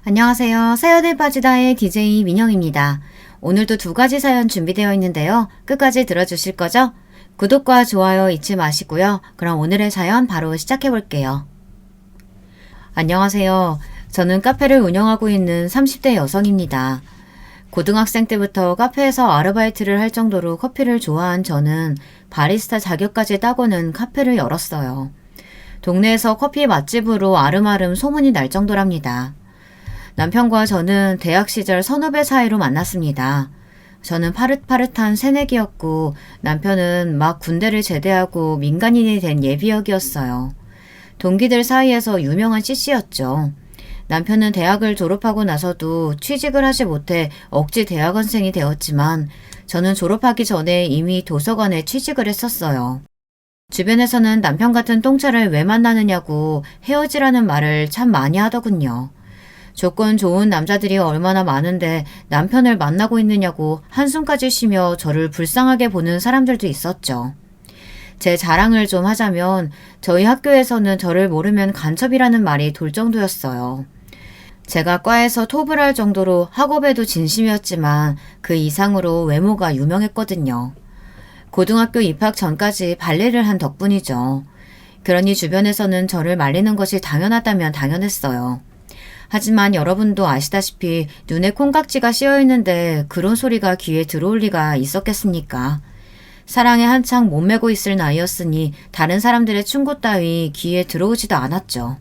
안녕하세요. 사연에 빠지다의 DJ 민영입니다. 오늘도 두 가지 사연 준비되어 있는데요. 끝까지 들어주실 거죠? 구독과 좋아요 잊지 마시고요. 그럼 오늘의 사연 바로 시작해 볼게요. 안녕하세요. 저는 카페를 운영하고 있는 30대 여성입니다. 고등학생 때부터 카페에서 아르바이트를 할 정도로 커피를 좋아한 저는 바리스타 자격까지 따고는 카페를 열었어요. 동네에서 커피 맛집으로 아름아름 소문이 날 정도랍니다. 남편과 저는 대학 시절 선후배 사이로 만났습니다. 저는 파릇파릇한 새내기였고 남편은 막 군대를 제대하고 민간인이 된 예비역이었어요. 동기들 사이에서 유명한 CC였죠. 남편은 대학을 졸업하고 나서도 취직을 하지 못해 억지 대학원생이 되었지만 저는 졸업하기 전에 이미 도서관에 취직을 했었어요. 주변에서는 남편 같은 똥차를 왜 만나느냐고 헤어지라는 말을 참 많이 하더군요. 조건 좋은 남자들이 얼마나 많은데 남편을 만나고 있느냐고 한숨까지 쉬며 저를 불쌍하게 보는 사람들도 있었죠. 제 자랑을 좀 하자면 저희 학교에서는 저를 모르면 간첩이라는 말이 돌 정도였어요. 제가 과에서 톱을 할 정도로 학업에도 진심이었지만 그 이상으로 외모가 유명했거든요. 고등학교 입학 전까지 발레를 한 덕분이죠. 그러니 주변에서는 저를 말리는 것이 당연하다면 당연했어요. 하지만 여러분도 아시다시피 눈에 콩깍지가 씌어 있는데 그런 소리가 귀에 들어올 리가 있었겠습니까? 사랑에 한창 몸매고 있을 나이였으니 다른 사람들의 충고 따위 귀에 들어오지도 않았죠.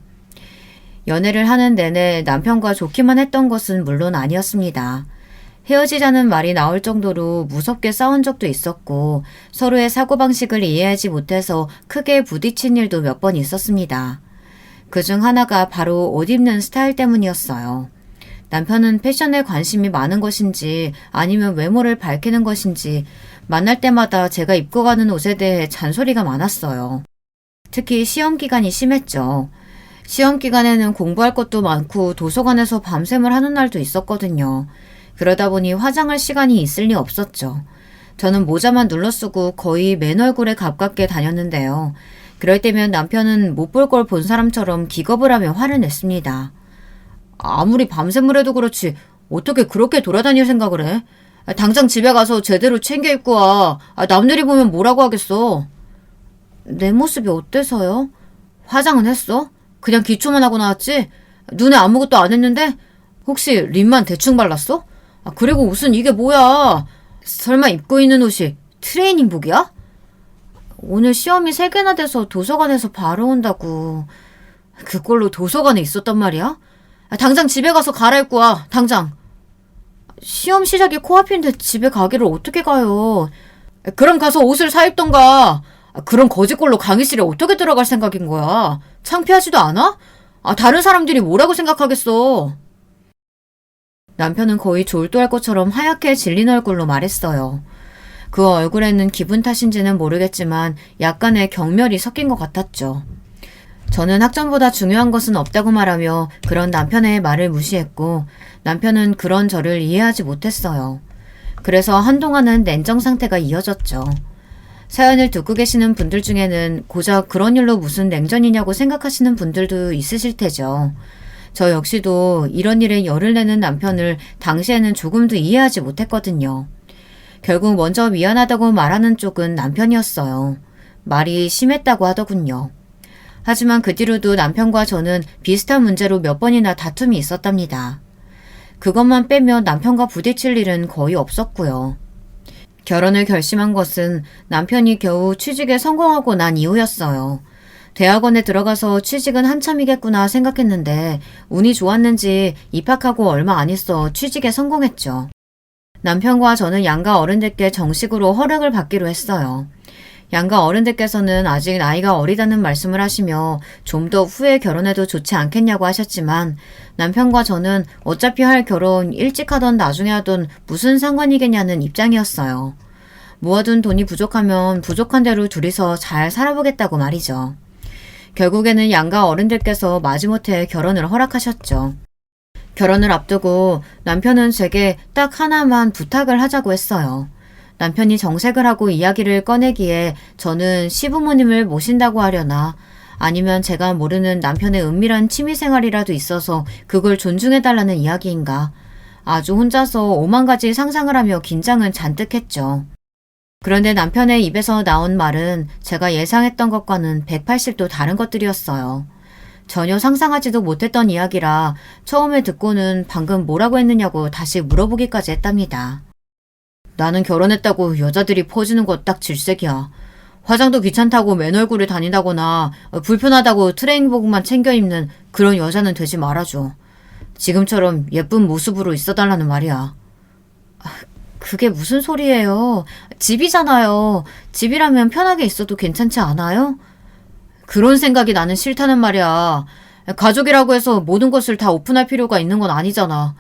연애를 하는 내내 남편과 좋기만 했던 것은 물론 아니었습니다. 헤어지자는 말이 나올 정도로 무섭게 싸운 적도 있었고 서로의 사고방식을 이해하지 못해서 크게 부딪힌 일도 몇 번 있었습니다. 그중 하나가 바로 옷 입는 스타일 때문이었어요. 남편은 패션에 관심이 많은 것인지 아니면 외모를 밝히는 것인지 만날 때마다 제가 입고 가는 옷에 대해 잔소리가 많았어요. 특히 시험 기간이 심했죠. 시험 기간에는 공부할 것도 많고 도서관에서 밤샘을 하는 날도 있었거든요. 그러다 보니 화장할 시간이 있을 리 없었죠. 저는 모자만 눌러쓰고 거의 맨 얼굴에 가깝게 다녔는데요. 그럴 때면 남편은 못 볼 걸 본 사람처럼 기겁을 하며 화를 냈습니다. 아무리 밤샘을 해도 그렇지 어떻게 그렇게 돌아다닐 생각을 해? 당장 집에 가서 제대로 챙겨 입고 와. 남들이 보면 뭐라고 하겠어? 내 모습이 어때서요? 화장은 했어? 그냥 기초만 하고 나왔지? 눈에 아무것도 안 했는데? 혹시 립만 대충 발랐어? 그리고 옷은 이게 뭐야? 설마 입고 있는 옷이 트레이닝복이야? 오늘 시험이 3개나 돼서 도서관에서 바로 온다고. 그걸로 도서관에 있었단 말이야? 당장 집에 가서 갈아입고 와. 당장. 시험 시작이 코앞인데 집에 가기를 어떻게 가요? 그럼 가서 옷을 사입던가. 그런 거지꼴로 강의실에 어떻게 들어갈 생각인 거야? 창피하지도 않아? 다른 사람들이 뭐라고 생각하겠어? 남편은 거의 졸도할 것처럼 하얗게 질린 얼굴로 말했어요. 그 얼굴에는 기분 탓인지는 모르겠지만 약간의 경멸이 섞인 것 같았죠. 저는 학점보다 중요한 것은 없다고 말하며 그런 남편의 말을 무시했고 남편은 그런 저를 이해하지 못했어요. 그래서 한동안은 냉정 상태가 이어졌죠. 사연을 듣고 계시는 분들 중에는 고작 그런 일로 무슨 냉전이냐고 생각하시는 분들도 있으실 테죠. 저 역시도 이런 일에 열을 내는 남편을 당시에는 조금도 이해하지 못했거든요. 결국 먼저 미안하다고 말하는 쪽은 남편이었어요. 말이 심했다고 하더군요. 하지만 그 뒤로도 남편과 저는 비슷한 문제로 몇 번이나 다툼이 있었답니다. 그것만 빼면 남편과 부딪힐 일은 거의 없었고요. 결혼을 결심한 것은 남편이 겨우 취직에 성공하고 난 이후였어요. 대학원에 들어가서 취직은 한참이겠구나 생각했는데 운이 좋았는지 입학하고 얼마 안 있어 취직에 성공했죠. 남편과 저는 양가 어른들께 정식으로 허락을 받기로 했어요. 양가 어른들께서는 아직 나이가 어리다는 말씀을 하시며 좀 더 후에 결혼해도 좋지 않겠냐고 하셨지만 남편과 저는 어차피 할 결혼 일찍 하던 나중에 하던 무슨 상관이겠냐는 입장이었어요. 모아둔 돈이 부족하면 부족한 대로 둘이서 잘 살아보겠다고 말이죠. 결국에는 양가 어른들께서 마지못해 결혼을 허락하셨죠. 결혼을 앞두고 남편은 제게 딱 하나만 부탁을 하자고 했어요. 남편이 정색을 하고 이야기를 꺼내기에 저는 시부모님을 모신다고 하려나 아니면 제가 모르는 남편의 은밀한 취미생활이라도 있어서 그걸 존중해달라는 이야기인가. 아주 혼자서 오만 가지 상상을 하며 긴장은 잔뜩 했죠. 그런데 남편의 입에서 나온 말은 제가 예상했던 것과는 180도 다른 것들이었어요. 전혀 상상하지도 못했던 이야기라 처음에 듣고는 방금 뭐라고 했느냐고 다시 물어보기까지 했답니다. 나는 결혼했다고 여자들이 퍼지는 거 딱 질색이야. 화장도 귀찮다고 맨 얼굴에 다닌다거나 불편하다고 트레이닝복만 챙겨 입는 그런 여자는 되지 말아줘. 지금처럼 예쁜 모습으로 있어달라는 말이야. 그게 무슨 소리예요? 집이잖아요. 집이라면 편하게 있어도 괜찮지 않아요? 그런 생각이 나는 싫다는 말이야. 가족이라고 해서 모든 것을 다 오픈할 필요가 있는 건 아니잖아.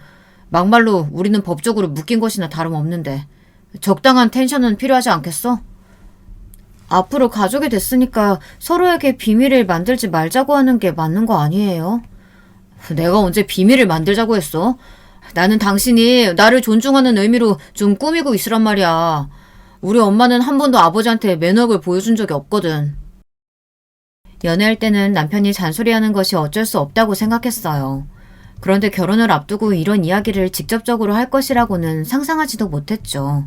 막말로 우리는 법적으로 묶인 것이나 다름없는데. 적당한 텐션은 필요하지 않겠어? 앞으로 가족이 됐으니까 서로에게 비밀을 만들지 말자고 하는 게 맞는 거 아니에요? 내가 언제 비밀을 만들자고 했어? 나는 당신이 나를 존중하는 의미로 좀 꾸미고 있으란 말이야. 우리 엄마는 한 번도 아버지한테 매너를 보여준 적이 없거든. 연애할 때는 남편이 잔소리하는 것이 어쩔 수 없다고 생각했어요. 그런데 결혼을 앞두고 이런 이야기를 직접적으로 할 것이라고는 상상하지도 못했죠.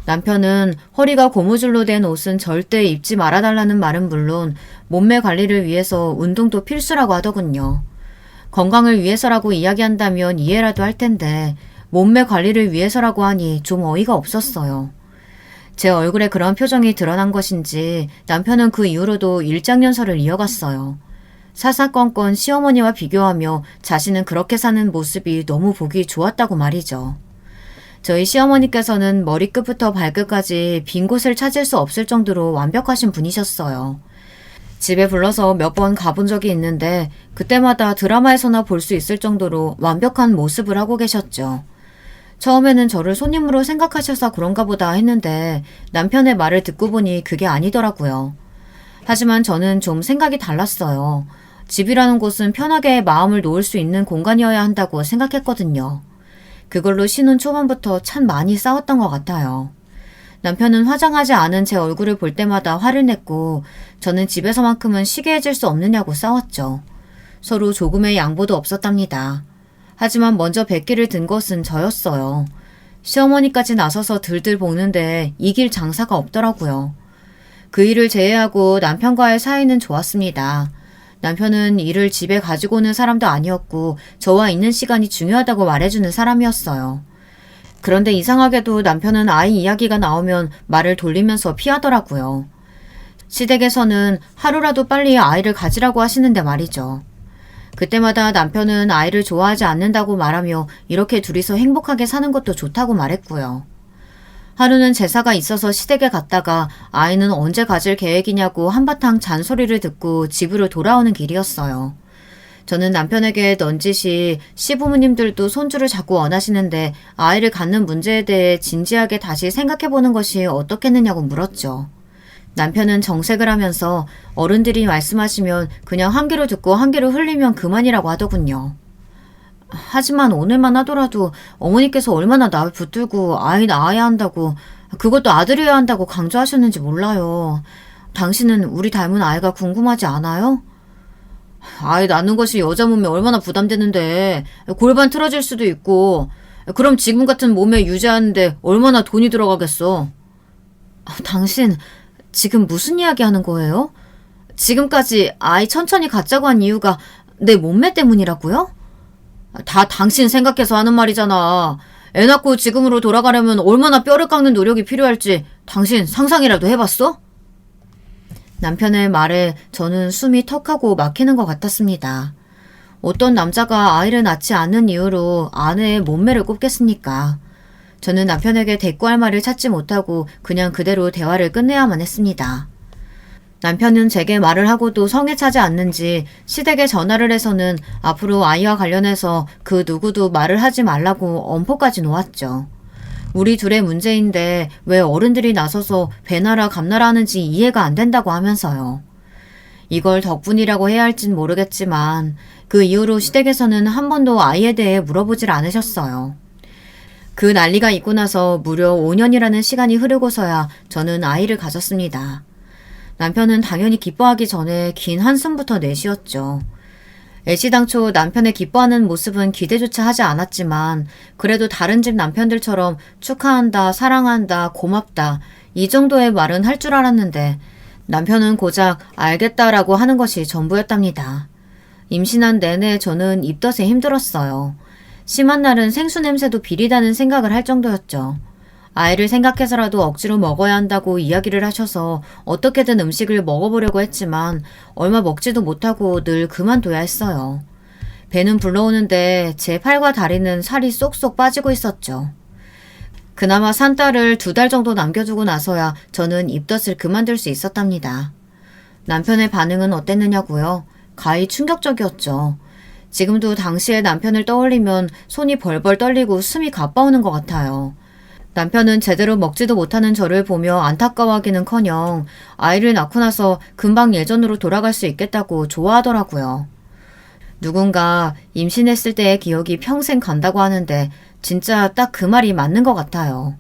남편은 허리가 고무줄로 된 옷은 절대 입지 말아달라는 말은 물론 몸매 관리를 위해서 운동도 필수라고 하더군요. 건강을 위해서라고 이야기한다면 이해라도 할 텐데 몸매 관리를 위해서라고 하니 좀 어이가 없었어요. 제 얼굴에 그런 표정이 드러난 것인지 남편은 그 이후로도 일장연설을 이어갔어요. 사사건건 시어머니와 비교하며 자신은 그렇게 사는 모습이 너무 보기 좋았다고 말이죠. 저희 시어머니께서는 머리끝부터 발끝까지 빈 곳을 찾을 수 없을 정도로 완벽하신 분이셨어요. 집에 불러서 몇 번 가본 적이 있는데 그때마다 드라마에서나 볼 수 있을 정도로 완벽한 모습을 하고 계셨죠. 처음에는 저를 손님으로 생각하셔서 그런가 보다 했는데 남편의 말을 듣고 보니 그게 아니더라고요. 하지만 저는 좀 생각이 달랐어요. 집이라는 곳은 편하게 마음을 놓을 수 있는 공간이어야 한다고 생각했거든요. 그걸로 신혼 초반부터 참 많이 싸웠던 것 같아요. 남편은 화장하지 않은 제 얼굴을 볼 때마다 화를 냈고 저는 집에서만큼은 쉬게 해줄 수 없느냐고 싸웠죠. 서로 조금의 양보도 없었답니다. 하지만 먼저 백기를 든 것은 저였어요. 시어머니까지 나서서 들들 볶는데 이길 장사가 없더라고요. 그 일을 제외하고 남편과의 사이는 좋았습니다. 남편은 일을 집에 가지고 오는 사람도 아니었고 저와 있는 시간이 중요하다고 말해주는 사람이었어요. 그런데 이상하게도 남편은 아이 이야기가 나오면 말을 돌리면서 피하더라고요. 시댁에서는 하루라도 빨리 아이를 가지라고 하시는데 말이죠. 그때마다 남편은 아이를 좋아하지 않는다고 말하며 이렇게 둘이서 행복하게 사는 것도 좋다고 말했고요. 하루는 제사가 있어서 시댁에 갔다가 아이는 언제 가질 계획이냐고 한바탕 잔소리를 듣고 집으로 돌아오는 길이었어요. 저는 남편에게 넌지시 시부모님들도 손주를 자꾸 원하시는데 아이를 갖는 문제에 대해 진지하게 다시 생각해보는 것이 어떻겠느냐고 물었죠. 남편은 정색을 하면서 어른들이 말씀하시면 그냥 한 귀로 듣고 한 귀로 흘리면 그만이라고 하더군요. 하지만 오늘만 하더라도 어머니께서 얼마나 날 붙들고 아이 낳아야 한다고 그것도 아들이어야 한다고 강조하셨는지 몰라요. 당신은 우리 닮은 아이가 궁금하지 않아요? 아이 낳는 것이 여자 몸에 얼마나 부담되는데 골반 틀어질 수도 있고 그럼 지금 같은 몸에 유지하는데 얼마나 돈이 들어가겠어. 당신 지금 무슨 이야기 하는 거예요? 지금까지 아이 천천히 갖자고 한 이유가 내 몸매 때문이라고요? 다 당신 생각해서 하는 말이잖아. 애 낳고 지금으로 돌아가려면 얼마나 뼈를 깎는 노력이 필요할지 당신 상상이라도 해봤어? 남편의 말에 저는 숨이 턱하고 막히는 것 같았습니다. 어떤 남자가 아이를 낳지 않는 이유로 아내의 몸매를 꼽겠습니까? 저는 남편에게 대꾸할 말을 찾지 못하고 그냥 그대로 대화를 끝내야만 했습니다. 남편은 제게 말을 하고도 성에 차지 않는지 시댁에 전화를 해서는 앞으로 아이와 관련해서 그 누구도 말을 하지 말라고 엄포까지 놓았죠. 우리 둘의 문제인데 왜 어른들이 나서서 배나라 감나라 하는지 이해가 안 된다고 하면서요. 이걸 덕분이라고 해야 할진 모르겠지만 그 이후로 시댁에서는 한 번도 아이에 대해 물어보질 않으셨어요. 그 난리가 있고 나서 무려 5년이라는 시간이 흐르고서야 저는 아이를 가졌습니다. 남편은 당연히 기뻐하기 전에 긴 한숨부터 내쉬었죠. 애시당초 남편의 기뻐하는 모습은 기대조차 하지 않았지만 그래도 다른 집 남편들처럼 축하한다, 사랑한다, 고맙다 이 정도의 말은 할 줄 알았는데 남편은 고작 알겠다라고 하는 것이 전부였답니다. 임신한 내내 저는 입덧에 힘들었어요. 심한 날은 생수 냄새도 비리다는 생각을 할 정도였죠. 아이를 생각해서라도 억지로 먹어야 한다고 이야기를 하셔서 어떻게든 음식을 먹어보려고 했지만 얼마 먹지도 못하고 늘 그만둬야 했어요. 배는 불러오는데 제 팔과 다리는 살이 쏙쏙 빠지고 있었죠. 그나마 산 딸을 2달 정도 남겨두고 나서야 저는 입덧을 그만둘 수 있었답니다. 남편의 반응은 어땠느냐고요? 가히 충격적이었죠. 지금도 당시의 남편을 떠올리면 손이 벌벌 떨리고 숨이 가빠오는 것 같아요. 남편은 제대로 먹지도 못하는 저를 보며 안타까워하기는커녕 아이를 낳고 나서 금방 예전으로 돌아갈 수 있겠다고 좋아하더라고요. 누군가 임신했을 때의 기억이 평생 간다고 하는데 진짜 딱 그 말이 맞는 것 같아요.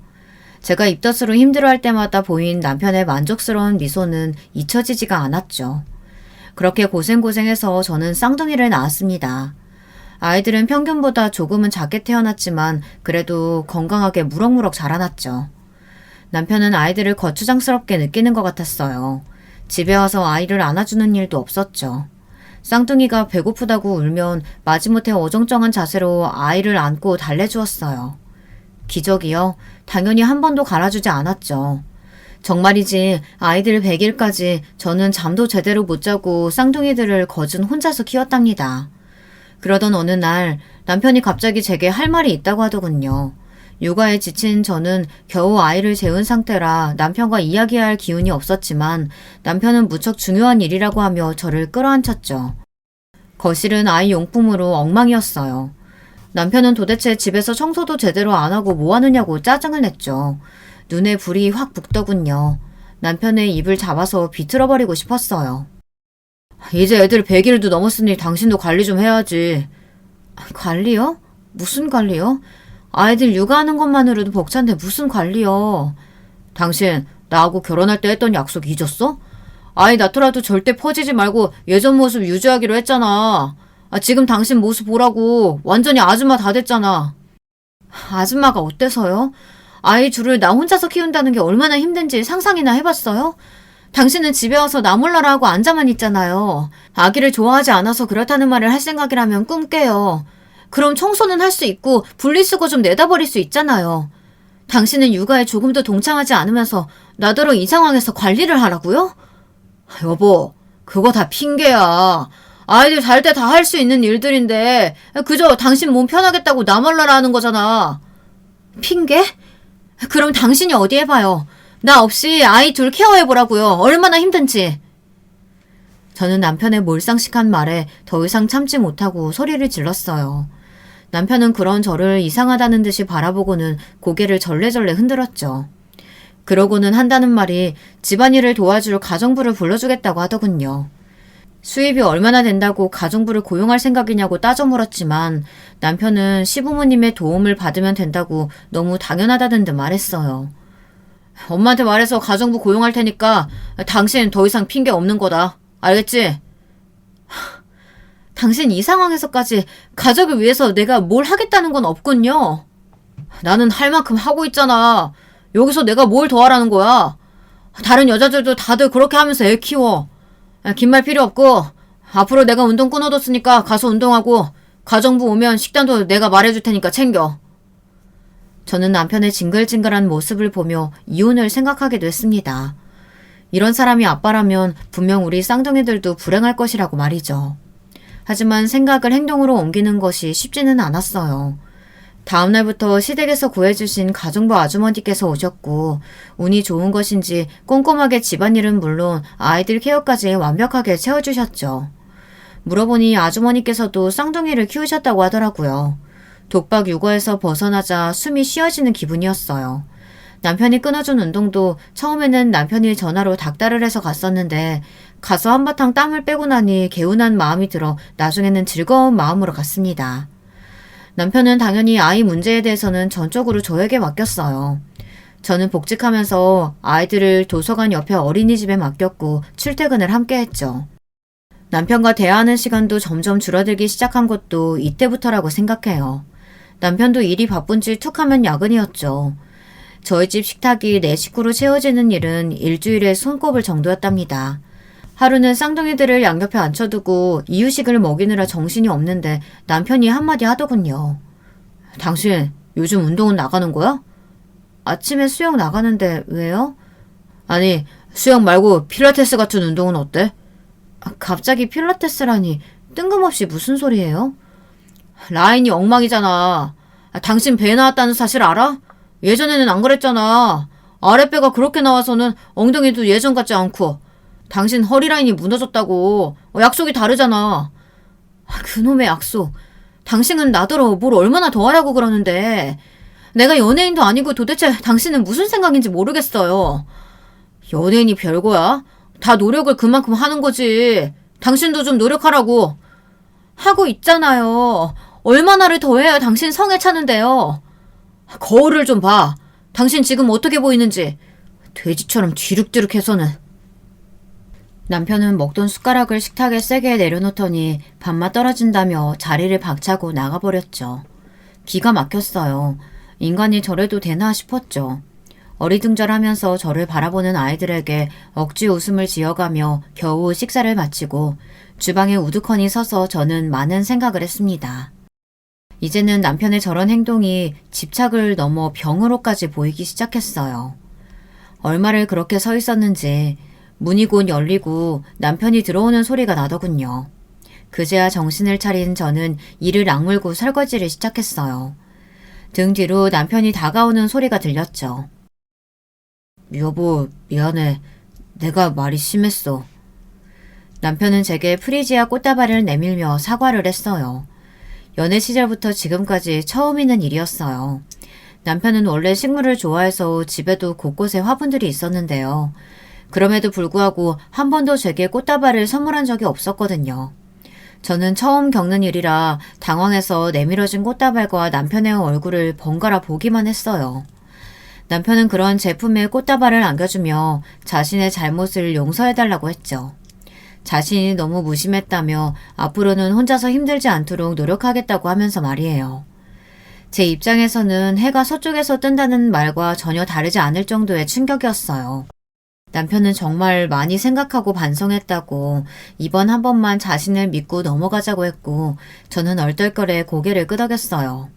제가 입덧으로 힘들어할 때마다 보인 남편의 만족스러운 미소는 잊혀지지가 않았죠. 그렇게 고생고생해서 저는 쌍둥이를 낳았습니다. 아이들은 평균보다 조금은 작게 태어났지만 그래도 건강하게 무럭무럭 자라났죠. 남편은 아이들을 거추장스럽게 느끼는 것 같았어요. 집에 와서 아이를 안아주는 일도 없었죠. 쌍둥이가 배고프다고 울면 마지못해 어정쩡한 자세로 아이를 안고 달래주었어요. 기적이요? 당연히 한 번도 갈아주지 않았죠. 정말이지 아이들 100일까지 저는 잠도 제대로 못 자고 쌍둥이들을 거진 혼자서 키웠답니다. 그러던 어느 날 남편이 갑자기 제게 할 말이 있다고 하더군요. 육아에 지친 저는 겨우 아이를 재운 상태라 남편과 이야기할 기운이 없었지만 남편은 무척 중요한 일이라고 하며 저를 끌어안쳤죠. 거실은 아이 용품으로 엉망이었어요. 남편은 도대체 집에서 청소도 제대로 안 하고 뭐 하느냐고 짜증을 냈죠. 눈에 불이 확 붙더군요. 남편의 입을 잡아서 비틀어버리고 싶었어요. 이제 애들 100일도 넘었으니 당신도 관리 좀 해야지. 관리요? 무슨 관리요? 아이들 육아하는 것만으로도 벅찬데 무슨 관리요? 당신 나하고 결혼할 때 했던 약속 잊었어? 아이 낳더라도 절대 퍼지지 말고 예전 모습 유지하기로 했잖아. 지금 당신 모습 보라고 완전히 아줌마 다 됐잖아. 아줌마가 어때서요? 아이 둘을 나 혼자서 키운다는 게 얼마나 힘든지 상상이나 해봤어요? 당신은 집에 와서 나 몰라라 하고 앉아만 있잖아요. 아기를 좋아하지 않아서 그렇다는 말을 할 생각이라면 꿈 깨요. 그럼 청소는 할 수 있고 분리수거 좀 내다버릴 수 있잖아요. 당신은 육아에 조금도 동참하지 않으면서 나더러 이 상황에서 관리를 하라고요? 여보, 그거 다 핑계야. 아이들 잘 때 다 할 수 있는 일들인데 그저 당신 몸 편하겠다고 나 몰라라 하는 거잖아. 핑계? 그럼 당신이 어디 해봐요. 나 없이 아이 둘 케어해보라고요. 얼마나 힘든지. 저는 남편의 몰상식한 말에 더 이상 참지 못하고 소리를 질렀어요. 남편은 그런 저를 이상하다는 듯이 바라보고는 고개를 절레절레 흔들었죠. 그러고는 한다는 말이 집안일을 도와줄 가정부를 불러주겠다고 하더군요. 수입이 얼마나 된다고 가정부를 고용할 생각이냐고 따져 물었지만 남편은 시부모님의 도움을 받으면 된다고 너무 당연하다는 듯 말했어요. 엄마한테 말해서 가정부 고용할 테니까 당신 더 이상 핑계 없는 거다. 알겠지? 당신 이 상황에서까지 가족을 위해서 내가 뭘 하겠다는 건 없군요. 나는 할 만큼 하고 있잖아. 여기서 내가 뭘 더 하라는 거야. 다른 여자들도 다들 그렇게 하면서 애 키워. 긴 말 필요 없고 앞으로 내가 운동 끊어뒀으니까 가서 운동하고 가정부 오면 식단도 내가 말해줄 테니까 챙겨. 저는 남편의 징글징글한 모습을 보며 이혼을 생각하기도 했습니다. 이런 사람이 아빠라면 분명 우리 쌍둥이들도 불행할 것이라고 말이죠. 하지만 생각을 행동으로 옮기는 것이 쉽지는 않았어요. 다음날부터 시댁에서 구해주신 가정부 아주머니께서 오셨고 운이 좋은 것인지 꼼꼼하게 집안일은 물론 아이들 케어까지 완벽하게 채워주셨죠. 물어보니 아주머니께서도 쌍둥이를 키우셨다고 하더라고요. 독박 육아에서 벗어나자 숨이 쉬어지는 기분이었어요. 남편이 끊어준 운동도 처음에는 남편이 전화로 닥달을 해서 갔었는데 가서 한바탕 땀을 빼고 나니 개운한 마음이 들어 나중에는 즐거운 마음으로 갔습니다. 남편은 당연히 아이 문제에 대해서는 전적으로 저에게 맡겼어요. 저는 복직하면서 아이들을 도서관 옆에 어린이집에 맡겼고 출퇴근을 함께 했죠. 남편과 대화하는 시간도 점점 줄어들기 시작한 것도 이때부터라고 생각해요. 남편도 일이 바쁜지 툭 하면 야근이었죠. 저희 집 식탁이 내 식구로 채워지는 일은 일주일에 손꼽을 정도였답니다. 하루는 쌍둥이들을 양옆에 앉혀두고 이유식을 먹이느라 정신이 없는데 남편이 한마디 하더군요. 당신 요즘 운동은 나가는 거야? 아침에 수영 나가는데 왜요? 아니, 수영 말고 필라테스 같은 운동은 어때? 갑자기 필라테스라니 뜬금없이 무슨 소리예요? 라인이 엉망이잖아. 당신 배 나왔다는 사실 알아? 예전에는 안 그랬잖아. 아랫배가 그렇게 나와서는 엉덩이도 예전 같지 않고. 당신 허리 라인이 무너졌다고. 약속이 다르잖아. 그놈의 약속. 당신은 나더러 뭘 얼마나 더 하라고 그러는데. 내가 연예인도 아니고 도대체 당신은 무슨 생각인지 모르겠어요. 연예인이 별거야? 다 노력을 그만큼 하는 거지. 당신도 좀 노력하라고. 하고 있잖아요. 얼마나를 더 해야 당신 성에 차는데요. 거울을 좀 봐. 당신 지금 어떻게 보이는지. 돼지처럼 뒤룩뒤룩해서는. 남편은 먹던 숟가락을 식탁에 세게 내려놓더니 밥맛 떨어진다며 자리를 박차고 나가버렸죠. 기가 막혔어요. 인간이 저래도 되나 싶었죠. 어리둥절하면서 저를 바라보는 아이들에게 억지 웃음을 지어가며 겨우 식사를 마치고 주방에 우두커니 서서 저는 많은 생각을 했습니다. 이제는 남편의 저런 행동이 집착을 넘어 병으로까지 보이기 시작했어요. 얼마를 그렇게 서 있었는지 문이 곧 열리고 남편이 들어오는 소리가 나더군요. 그제야 정신을 차린 저는 이를 악물고 설거지를 시작했어요. 등 뒤로 남편이 다가오는 소리가 들렸죠. 여보, 미안해. 내가 말이 심했어. 남편은 제게 프리지아 꽃다발을 내밀며 사과를 했어요. 연애 시절부터 지금까지 처음 있는 일이었어요. 남편은 원래 식물을 좋아해서 집에도 곳곳에 화분들이 있었는데요. 그럼에도 불구하고 한 번도 제게 꽃다발을 선물한 적이 없었거든요. 저는 처음 겪는 일이라 당황해서 내밀어진 꽃다발과 남편의 얼굴을 번갈아 보기만 했어요. 남편은 그런 제품에 꽃다발을 안겨주며 자신의 잘못을 용서해달라고 했죠. 자신이 너무 무심했다며 앞으로는 혼자서 힘들지 않도록 노력하겠다고 하면서 말이에요. 제 입장에서는 해가 서쪽에서 뜬다는 말과 전혀 다르지 않을 정도의 충격이었어요. 남편은 정말 많이 생각하고 반성했다고 이번 한 번만 자신을 믿고 넘어가자고 했고 저는 얼떨결에 고개를 끄덕였어요.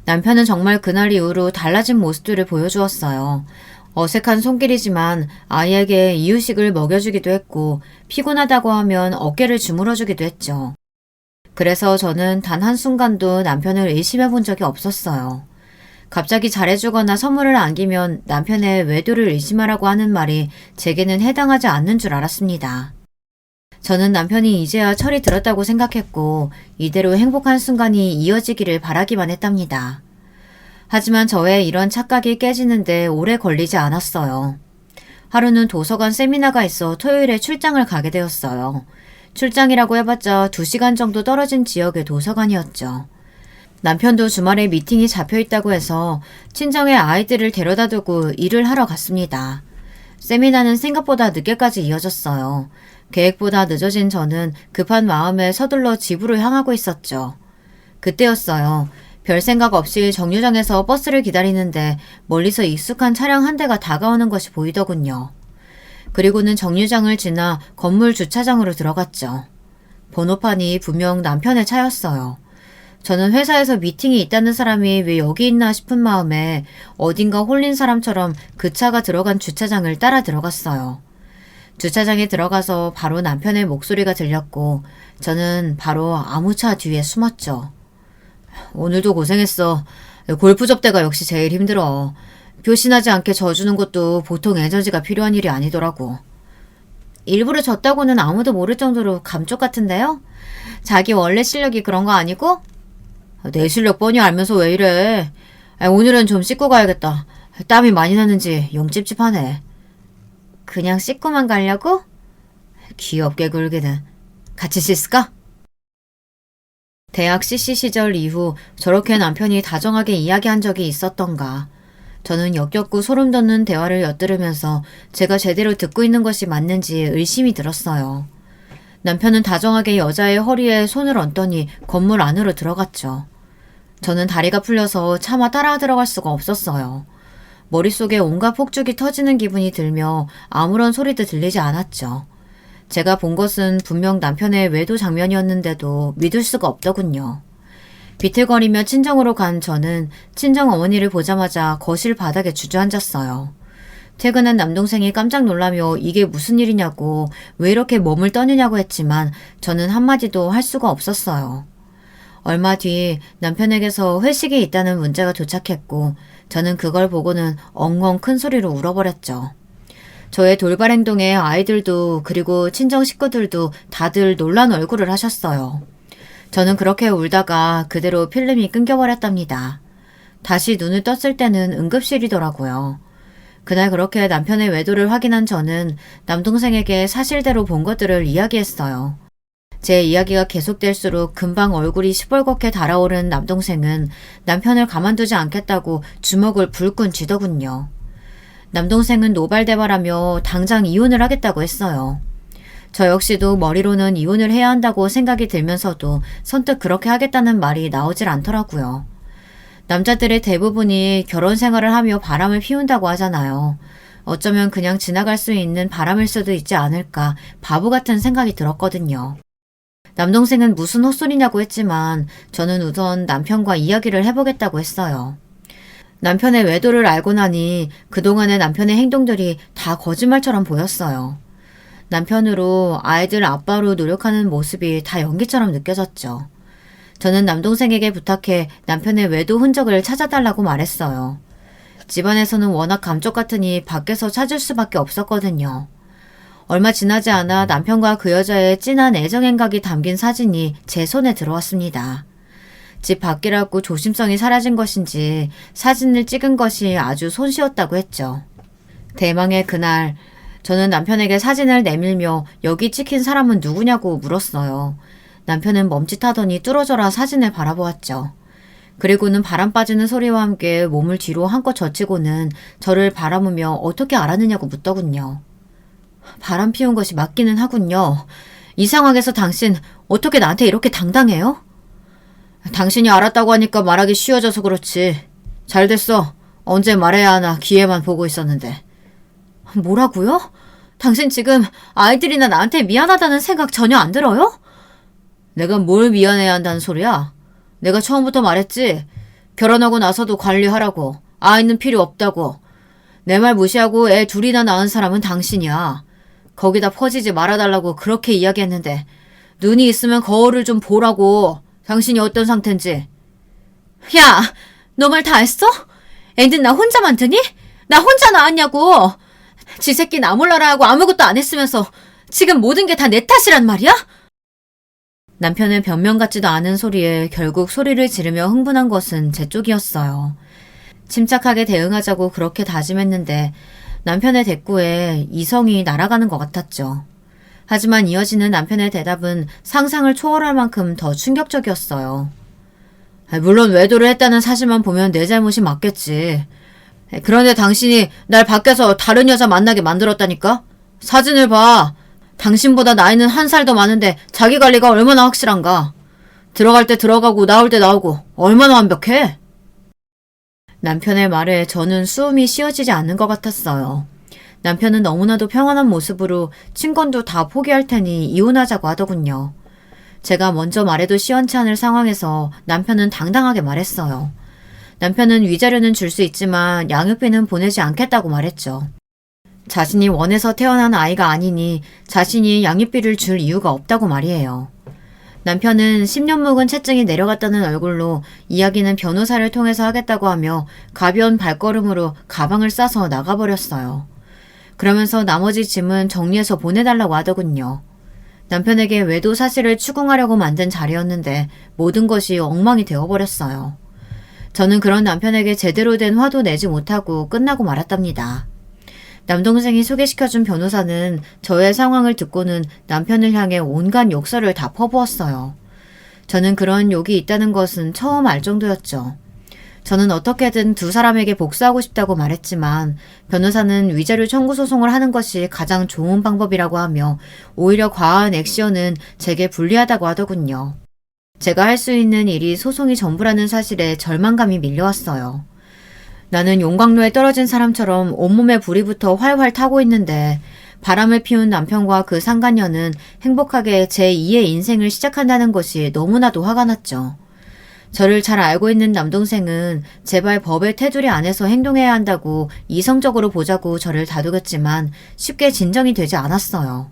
남편은 정말 그날 이후로 달라진 모습들을 보여주었어요. 어색한 손길이지만 아이에게 이유식을 먹여주기도 했고 피곤하다고 하면 어깨를 주물어주기도 했죠. 그래서 저는 단 한순간도 남편을 의심해 본 적이 없었어요. 갑자기 잘해주거나 선물을 안기면 남편의 외도를 의심하라고 하는 말이 제게는 해당하지 않는 줄 알았습니다. 저는 남편이 이제야 철이 들었다고 생각했고 이대로 행복한 순간이 이어지기를 바라기만 했답니다. 하지만 저의 이런 착각이 깨지는데 오래 걸리지 않았어요. 하루는 도서관 세미나가 있어 토요일에 출장을 가게 되었어요. 출장이라고 해봤자 2시간 정도 떨어진 지역의 도서관이었죠. 남편도 주말에 미팅이 잡혀있다고 해서 친정에 아이들을 데려다 두고 일을 하러 갔습니다. 세미나는 생각보다 늦게까지 이어졌어요. 계획보다 늦어진 저는 급한 마음에 서둘러 집으로 향하고 있었죠. 그때였어요. 별 생각 없이 정류장에서 버스를 기다리는데 멀리서 익숙한 차량 한 대가 다가오는 것이 보이더군요. 그리고는 정류장을 지나 건물 주차장으로 들어갔죠. 번호판이 분명 남편의 차였어요. 저는 회사에서 미팅이 있다는 사람이 왜 여기 있나 싶은 마음에 어딘가 홀린 사람처럼 그 차가 들어간 주차장을 따라 들어갔어요. 주차장에 들어가서 바로 남편의 목소리가 들렸고 저는 바로 아무 차 뒤에 숨었죠. 오늘도 고생했어. 골프 접대가 역시 제일 힘들어. 표신하지 않게 져주는 것도 보통 에너지가 필요한 일이 아니더라고. 일부러 졌다고는 아무도 모를 정도로 감쪽 같은데요? 자기 원래 실력이 그런 거 아니고? 내 실력 뻔히 알면서 왜 이래. 오늘은 좀 씻고 가야겠다. 땀이 많이 나는지 영 찝찝하네. 그냥 씻고만 가려고? 귀엽게 굴기는. 같이 씻을까? 대학 CC 시절 이후 저렇게 남편이 다정하게 이야기한 적이 있었던가. 저는 역겹고 소름 돋는 대화를 엿들으면서 제가 제대로 듣고 있는 것이 맞는지 의심이 들었어요. 남편은 다정하게 여자의 허리에 손을 얹더니 건물 안으로 들어갔죠. 저는 다리가 풀려서 차마 따라 들어갈 수가 없었어요. 머릿속에 온갖 폭죽이 터지는 기분이 들며 아무런 소리도 들리지 않았죠. 제가 본 것은 분명 남편의 외도 장면이었는데도 믿을 수가 없더군요. 비틀거리며 친정으로 간 저는 친정 어머니를 보자마자 거실 바닥에 주저앉았어요. 퇴근한 남동생이 깜짝 놀라며 이게 무슨 일이냐고 왜 이렇게 몸을 떠느냐고 했지만 저는 한마디도 할 수가 없었어요. 얼마 뒤 남편에게서 회식이 있다는 문자가 도착했고 저는 그걸 보고는 엉엉 큰 소리로 울어버렸죠. 저의 돌발 행동에 아이들도 그리고 친정 식구들도 다들 놀란 얼굴을 하셨어요. 저는 그렇게 울다가 그대로 필름이 끊겨버렸답니다. 다시 눈을 떴을 때는 응급실이더라고요. 그날 그렇게 남편의 외도를 확인한 저는 남동생에게 사실대로 본 것들을 이야기했어요. 제 이야기가 계속될수록 금방 얼굴이 시뻘겋게 달아오른 남동생은 남편을 가만두지 않겠다고 주먹을 불끈 쥐더군요. 남동생은 노발대발하며 당장 이혼을 하겠다고 했어요. 저 역시도 머리로는 이혼을 해야 한다고 생각이 들면서도 선뜻 그렇게 하겠다는 말이 나오질 않더라고요. 남자들의 대부분이 결혼 생활을 하며 바람을 피운다고 하잖아요. 어쩌면 그냥 지나갈 수 있는 바람일 수도 있지 않을까 바보 같은 생각이 들었거든요. 남동생은 무슨 헛소리냐고 했지만 저는 우선 남편과 이야기를 해보겠다고 했어요. 남편의 외도를 알고 나니 그동안의 남편의 행동들이 다 거짓말처럼 보였어요. 남편으로 아이들 아빠로 노력하는 모습이 다 연기처럼 느껴졌죠. 저는 남동생에게 부탁해 남편의 외도 흔적을 찾아달라고 말했어요. 집안에서는 워낙 감쪽 같으니 밖에서 찾을 수밖에 없었거든요. 얼마 지나지 않아 남편과 그 여자의 진한 애정 행각이 담긴 사진이 제 손에 들어왔습니다. 집 밖이라고 조심성이 사라진 것인지 사진을 찍은 것이 아주 손쉬웠다고 했죠. 대망의 그날 저는 남편에게 사진을 내밀며 여기 찍힌 사람은 누구냐고 물었어요. 남편은 멈칫하더니 뚫어져라 사진을 바라보았죠. 그리고는 바람 빠지는 소리와 함께 몸을 뒤로 한껏 젖히고는 저를 바라보며 어떻게 알았느냐고 묻더군요. 바람 피운 것이 맞기는 하군요. 이 상황에서 당신 어떻게 나한테 이렇게 당당해요? 당신이 알았다고 하니까 말하기 쉬워져서 그렇지. 잘 됐어. 언제 말해야 하나 기회만 보고 있었는데. 뭐라고요? 당신 지금 아이들이나 나한테 미안하다는 생각 전혀 안 들어요? 내가 뭘 미안해야 한다는 소리야? 내가 처음부터 말했지. 결혼하고 나서도 관리하라고. 아이는 필요 없다고. 내 말 무시하고 애 둘이나 낳은 사람은 당신이야. 거기다 퍼지지 말아달라고 그렇게 이야기했는데 눈이 있으면 거울을 좀 보라고. 당신이 어떤 상태인지. 야, 너 말 다 했어? 애는 나 혼자만 드니? 나 혼자 낳았냐고. 지 새끼 나 몰라라 하고 아무것도 안 했으면서 지금 모든 게 다 내 탓이란 말이야? 남편의 변명 같지도 않은 소리에 결국 소리를 지르며 흥분한 것은 제 쪽이었어요. 침착하게 대응하자고 그렇게 다짐했는데 남편의 대꾸에 이성이 날아가는 것 같았죠. 하지만 이어지는 남편의 대답은 상상을 초월할 만큼 더 충격적이었어요. 물론 외도를 했다는 사실만 보면 내 잘못이 맞겠지. 그런데 당신이 날 밖에서 다른 여자 만나게 만들었다니까? 사진을 봐. 당신보다 나이는 한 살 더 많은데 자기 관리가 얼마나 확실한가? 들어갈 때 들어가고 나올 때 나오고 얼마나 완벽해? 남편의 말에 저는 수음이 쉬어지지 않는 것 같았어요. 남편은 너무나도 평안한 모습으로 친권도 다 포기할 테니 이혼하자고 하더군요. 제가 먼저 말해도 시원치 않을 상황에서 남편은 당당하게 말했어요. 남편은 위자료는 줄 수 있지만 양육비는 보내지 않겠다고 말했죠. 자신이 원해서 태어난 아이가 아니니 자신이 양육비를 줄 이유가 없다고 말이에요. 남편은 10년 묵은 채증이 내려갔다는 얼굴로 이야기는 변호사를 통해서 하겠다고 하며 가벼운 발걸음으로 가방을 싸서 나가버렸어요. 그러면서 나머지 짐은 정리해서 보내달라고 하더군요. 남편에게 외도 사실을 추궁하려고 만든 자리였는데 모든 것이 엉망이 되어버렸어요. 저는 그런 남편에게 제대로 된 화도 내지 못하고 끝나고 말았답니다. 남동생이 소개시켜준 변호사는 저의 상황을 듣고는 남편을 향해 온갖 욕설을 다 퍼부었어요. 저는 그런 욕이 있다는 것은 처음 알 정도였죠. 저는 어떻게든 두 사람에게 복수하고 싶다고 말했지만 변호사는 위자료 청구 소송을 하는 것이 가장 좋은 방법이라고 하며 오히려 과한 액션은 제게 불리하다고 하더군요. 제가 할 수 있는 일이 소송이 전부라는 사실에 절망감이 밀려왔어요. 나는 용광로에 떨어진 사람처럼 온몸에 불이 붙어 활활 타고 있는데 바람을 피운 남편과 그 상간녀는 행복하게 제2의 인생을 시작한다는 것이 너무나도 화가 났죠. 저를 잘 알고 있는 남동생은 제발 법의 테두리 안에서 행동해야 한다고 이성적으로 보자고 저를 다독였지만 쉽게 진정이 되지 않았어요.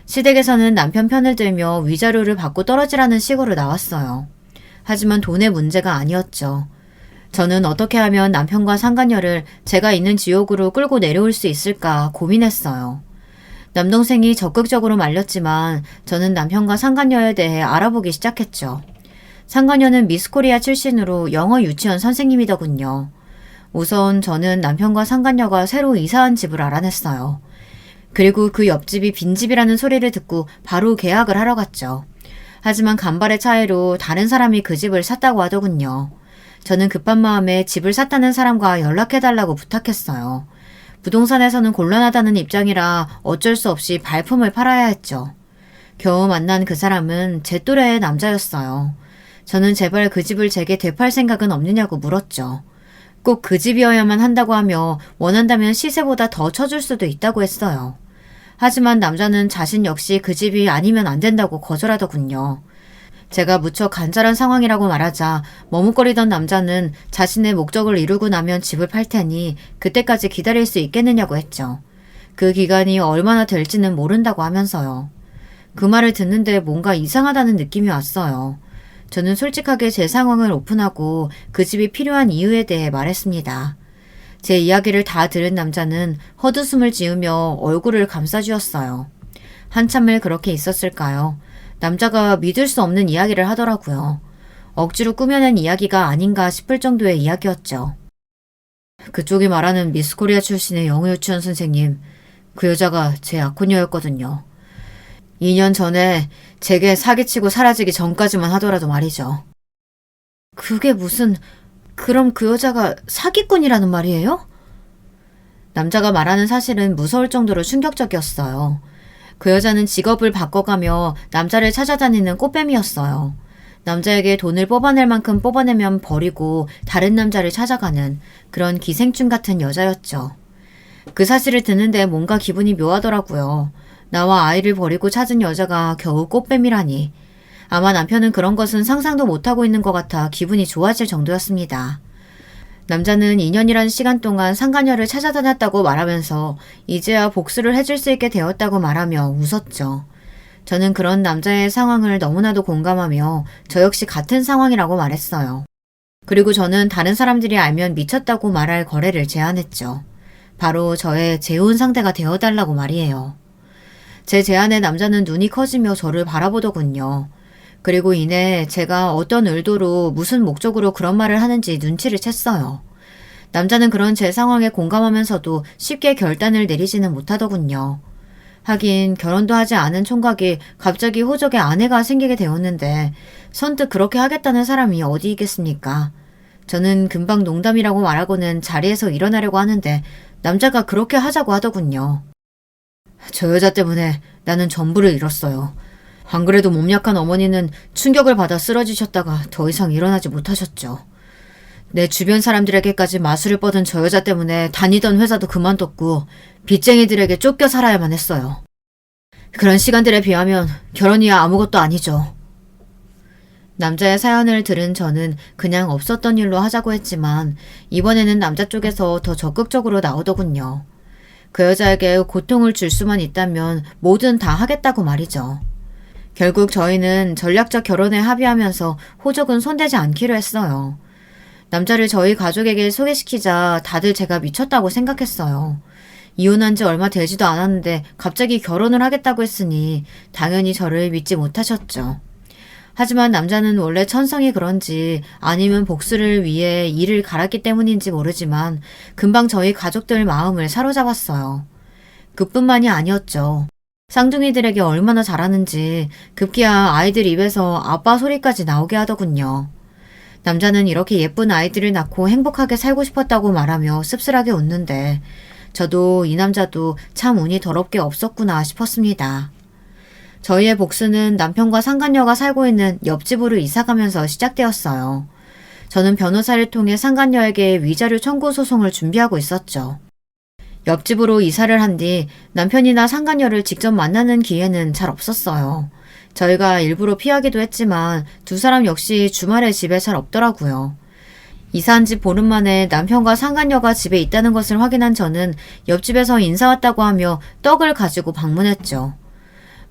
시댁에서는 남편 편을 들며 위자료를 받고 떨어지라는 식으로 나왔어요. 하지만 돈의 문제가 아니었죠. 저는 어떻게 하면 남편과 상간녀를 제가 있는 지옥으로 끌고 내려올 수 있을까 고민했어요. 남동생이 적극적으로 말렸지만 저는 남편과 상간녀에 대해 알아보기 시작했죠. 상간녀는 미스코리아 출신으로 영어 유치원 선생님이더군요. 우선 저는 남편과 상간녀가 새로 이사한 집을 알아냈어요. 그리고 그 옆집이 빈집이라는 소리를 듣고 바로 계약을 하러 갔죠. 하지만 간발의 차이로 다른 사람이 그 집을 샀다고 하더군요. 저는 급한 마음에 집을 샀다는 사람과 연락해달라고 부탁했어요. 부동산에서는 곤란하다는 입장이라 어쩔 수 없이 발품을 팔아야 했죠. 겨우 만난 그 사람은 제 또래의 남자였어요. 저는 제발 그 집을 제게 되팔 생각은 없느냐고 물었죠. 꼭 그 집이어야만 한다고 하며 원한다면 시세보다 더 쳐줄 수도 있다고 했어요. 하지만 남자는 자신 역시 그 집이 아니면 안 된다고 거절하더군요. 제가 무척 간절한 상황이라고 말하자 머뭇거리던 남자는 자신의 목적을 이루고 나면 집을 팔 테니 그때까지 기다릴 수 있겠느냐고 했죠. 그 기간이 얼마나 될지는 모른다고 하면서요. 그 말을 듣는데 뭔가 이상하다는 느낌이 왔어요. 저는 솔직하게 제 상황을 오픈하고 그 집이 필요한 이유에 대해 말했습니다. 제 이야기를 다 들은 남자는 헛웃음을 지으며 얼굴을 감싸주었어요. 한참을 그렇게 있었을까요? 남자가 믿을 수 없는 이야기를 하더라고요. 억지로 꾸며낸 이야기가 아닌가 싶을 정도의 이야기였죠. 그쪽이 말하는 미스코리아 출신의 영어 유치원 선생님, 그 여자가 제 약혼녀였거든요. 2년 전에 제게 사기치고 사라지기 전까지만 하더라도 말이죠. 그게 그럼 그 여자가 사기꾼이라는 말이에요? 남자가 말하는 사실은 무서울 정도로 충격적이었어요. 그 여자는 직업을 바꿔가며 남자를 찾아다니는 꽃뱀이었어요. 남자에게 돈을 뽑아낼 만큼 뽑아내면 버리고 다른 남자를 찾아가는 그런 기생충 같은 여자였죠. 그 사실을 듣는데 뭔가 기분이 묘하더라고요. 나와 아이를 버리고 찾은 여자가 겨우 꽃뱀이라니. 아마 남편은 그런 것은 상상도 못하고 있는 것 같아 기분이 좋아질 정도였습니다. 남자는 2년이라는 시간 동안 상간녀를 찾아다녔다고 말하면서 이제야 복수를 해줄 수 있게 되었다고 말하며 웃었죠. 저는 그런 남자의 상황을 너무나도 공감하며 저 역시 같은 상황이라고 말했어요. 그리고 저는 다른 사람들이 알면 미쳤다고 말할 거래를 제안했죠. 바로 저의 재혼 상대가 되어달라고 말이에요. 제 제안에 남자는 눈이 커지며 저를 바라보더군요. 그리고 이내 제가 어떤 의도로 무슨 목적으로 그런 말을 하는지 눈치를 챘어요. 남자는 그런 제 상황에 공감하면서도 쉽게 결단을 내리지는 못하더군요. 하긴 결혼도 하지 않은 총각이 갑자기 호적에 아내가 생기게 되었는데 선뜻 그렇게 하겠다는 사람이 어디 있겠습니까? 저는 금방 농담이라고 말하고는 자리에서 일어나려고 하는데 남자가 그렇게 하자고 하더군요. 저 여자 때문에 나는 전부를 잃었어요. 안 그래도 몸 약한 어머니는 충격을 받아 쓰러지셨다가 더 이상 일어나지 못하셨죠. 내 주변 사람들에게까지 마술을 뻗은 저 여자 때문에 다니던 회사도 그만뒀고 빚쟁이들에게 쫓겨 살아야만 했어요. 그런 시간들에 비하면 결혼이야 아무것도 아니죠. 남자의 사연을 들은 저는 그냥 없었던 일로 하자고 했지만 이번에는 남자 쪽에서 더 적극적으로 나오더군요. 그 여자에게 고통을 줄 수만 있다면 뭐든 다 하겠다고 말이죠. 결국 저희는 전략적 결혼에 합의하면서 호적은 손대지 않기로 했어요. 남자를 저희 가족에게 소개시키자 다들 제가 미쳤다고 생각했어요. 이혼한 지 얼마 되지도 않았는데 갑자기 결혼을 하겠다고 했으니 당연히 저를 믿지 못하셨죠. 하지만 남자는 원래 천성이 그런지 아니면 복수를 위해 이를 갈았기 때문인지 모르지만 금방 저희 가족들 마음을 사로잡았어요. 그뿐만이 아니었죠. 쌍둥이들에게 얼마나 잘하는지 급기야 아이들 입에서 아빠 소리까지 나오게 하더군요. 남자는 이렇게 예쁜 아이들을 낳고 행복하게 살고 싶었다고 말하며 씁쓸하게 웃는데 저도 이 남자도 참 운이 더럽게 없었구나 싶었습니다. 저희의 복수는 남편과 상간녀가 살고 있는 옆집으로 이사가면서 시작되었어요. 저는 변호사를 통해 상간녀에게 위자료 청구 소송을 준비하고 있었죠. 옆집으로 이사를 한 뒤 남편이나 상간녀를 직접 만나는 기회는 잘 없었어요. 저희가 일부러 피하기도 했지만 두 사람 역시 주말에 집에 잘 없더라고요. 이사한 지 보름 만에 남편과 상간녀가 집에 있다는 것을 확인한 저는 옆집에서 인사 왔다고 하며 떡을 가지고 방문했죠.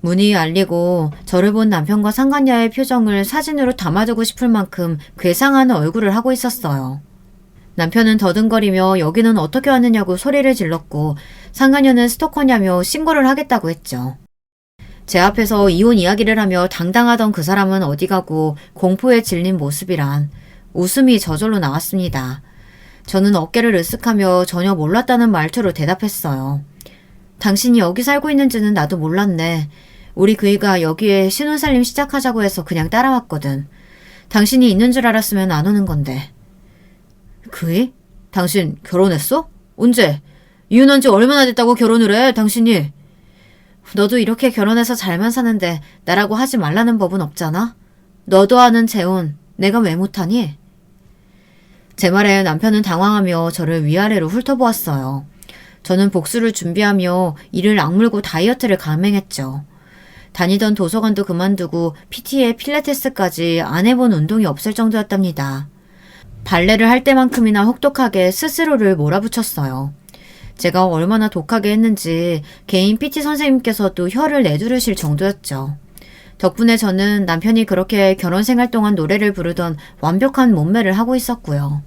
문이 열리고 저를 본 남편과 상간녀의 표정을 사진으로 담아두고 싶을 만큼 괴상한 얼굴을 하고 있었어요. 남편은 더듬거리며 여기는 어떻게 왔느냐고 소리를 질렀고 상간녀는 스토커냐며 신고를 하겠다고 했죠. 제 앞에서 이혼 이야기를 하며 당당하던 그 사람은 어디 가고 공포에 질린 모습이란 웃음이 저절로 나왔습니다. 저는 어깨를 으쓱하며 전혀 몰랐다는 말투로 대답했어요. 당신이 여기 살고 있는지는 나도 몰랐네. 우리 그이가 여기에 신혼살림 시작하자고 해서 그냥 따라왔거든. 당신이 있는 줄 알았으면 안 오는 건데. 그이? 당신 결혼했어? 언제? 이혼한 지 얼마나 됐다고 결혼을 해, 당신이? 너도 이렇게 결혼해서 잘만 사는데 나라고 하지 말라는 법은 없잖아? 너도 아는 재혼, 내가 왜 못하니? 제 말에 남편은 당황하며 저를 위아래로 훑어보았어요. 저는 복수를 준비하며 이를 악물고 다이어트를 감행했죠. 다니던 도서관도 그만두고 PT에 필라테스까지 안 해본 운동이 없을 정도였답니다. 발레를 할 때만큼이나 혹독하게 스스로를 몰아붙였어요. 제가 얼마나 독하게 했는지 개인 PT 선생님께서도 혀를 내두르실 정도였죠. 덕분에 저는 남편이 그렇게 결혼 생활 동안 노래를 부르던 완벽한 몸매를 하고 있었고요.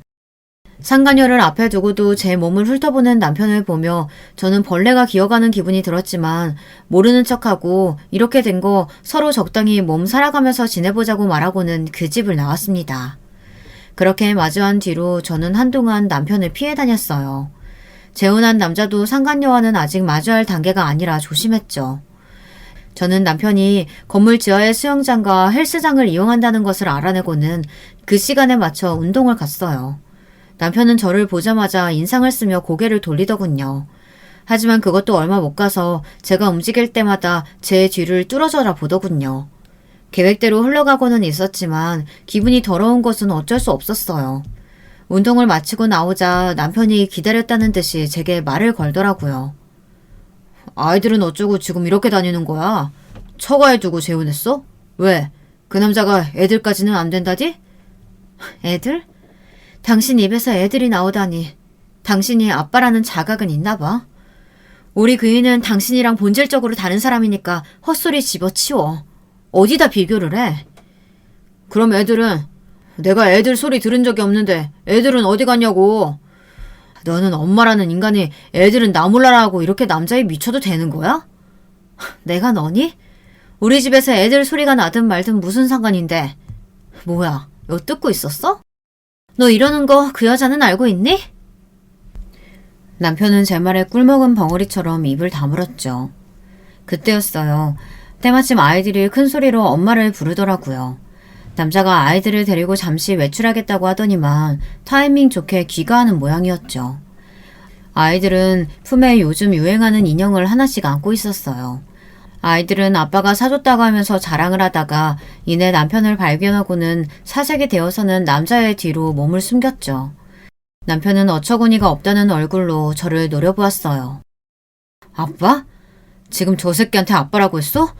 상간녀를 앞에 두고도 제 몸을 훑어보는 남편을 보며 저는 벌레가 기어가는 기분이 들었지만 모르는 척하고 이렇게 된 거 서로 적당히 몸 살아가면서 지내보자고 말하고는 그 집을 나왔습니다. 그렇게 마주한 뒤로 저는 한동안 남편을 피해 다녔어요. 재혼한 남자도 상간녀와는 아직 마주할 단계가 아니라 조심했죠. 저는 남편이 건물 지하의 수영장과 헬스장을 이용한다는 것을 알아내고는 그 시간에 맞춰 운동을 갔어요. 남편은 저를 보자마자 인상을 쓰며 고개를 돌리더군요. 하지만 그것도 얼마 못 가서 제가 움직일 때마다 제 뒤를 뚫어져라 보더군요. 계획대로 흘러가고는 있었지만 기분이 더러운 것은 어쩔 수 없었어요. 운동을 마치고 나오자 남편이 기다렸다는 듯이 제게 말을 걸더라고요. 아이들은 어쩌고 지금 이렇게 다니는 거야? 처가에 두고 재혼했어? 왜? 그 남자가 애들까지는 안 된다디? 애들? 당신 입에서 애들이 나오다니. 당신이 아빠라는 자각은 있나 봐. 우리 그이는 당신이랑 본질적으로 다른 사람이니까 헛소리 집어치워. 어디다 비교를 해? 그럼 애들은? 내가 애들 소리 들은 적이 없는데 애들은 어디 갔냐고. 너는 엄마라는 인간이 애들은 나 몰라라 하고 이렇게 남자에 미쳐도 되는 거야? 내가 너니? 우리 집에서 애들 소리가 나든 말든 무슨 상관인데. 뭐야, 엿듣고 있었어? 너 이러는 거 그 여자는 알고 있니? 남편은 제 말에 꿀먹은 벙어리처럼 입을 다물었죠. 그때였어요. 때마침 아이들이 큰 소리로 엄마를 부르더라고요. 남자가 아이들을 데리고 잠시 외출하겠다고 하더니만 타이밍 좋게 귀가하는 모양이었죠. 아이들은 품에 요즘 유행하는 인형을 하나씩 안고 있었어요. 아이들은 아빠가 사줬다고 하면서 자랑을 하다가 이내 남편을 발견하고는 사색이 되어서는 남자의 뒤로 몸을 숨겼죠. 남편은 어처구니가 없다는 얼굴로 저를 노려보았어요. 아빠? 지금 저 새끼한테 아빠라고 했어?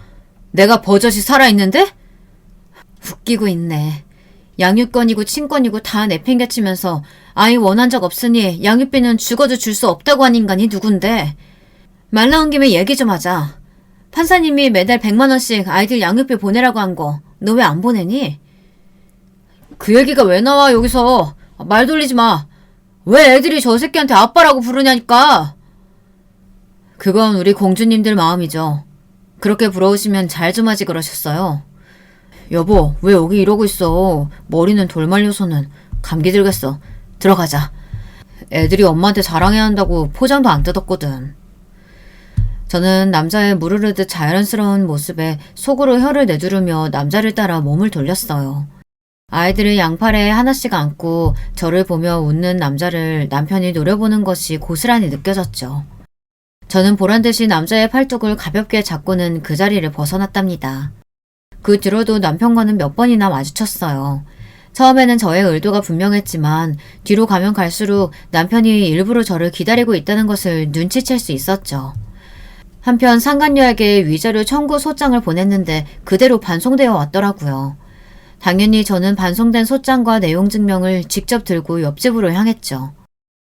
내가 버젓이 살아있는데? 웃기고 있네. 양육권이고 친권이고 다 내팽개치면서 아이 원한 적 없으니 양육비는 죽어도 줄 수 없다고 한 인간이 누군데. 말 나온 김에 얘기 좀 하자. 판사님이 매달 100만 원씩 아이들 양육비 보내라고 한 거 너 왜 안 보내니? 그 얘기가 왜 나와 여기서. 말 돌리지 마. 왜 애들이 저 새끼한테 아빠라고 부르냐니까. 그건 우리 공주님들 마음이죠. 그렇게 부러우시면 잘 좀 하지 그러셨어요. 여보, 왜 여기 이러고 있어. 머리는 돌 말려서는. 감기 들겠어. 들어가자. 애들이 엄마한테 자랑해야 한다고 포장도 안 뜯었거든. 저는 남자의 무르르듯 자연스러운 모습에 속으로 혀를 내두르며 남자를 따라 몸을 돌렸어요. 아이들을 양팔에 하나씩 안고 저를 보며 웃는 남자를 남편이 노려보는 것이 고스란히 느껴졌죠. 저는 보란듯이 남자의 팔뚝을 가볍게 잡고는 그 자리를 벗어났답니다. 그 뒤로도 남편과는 몇 번이나 마주쳤어요. 처음에는 저의 의도가 분명했지만 뒤로 가면 갈수록 남편이 일부러 저를 기다리고 있다는 것을 눈치챌 수 있었죠. 한편 상간녀에게 위자료 청구 소장을 보냈는데 그대로 반송되어 왔더라고요. 당연히 저는 반송된 소장과 내용 증명을 직접 들고 옆집으로 향했죠.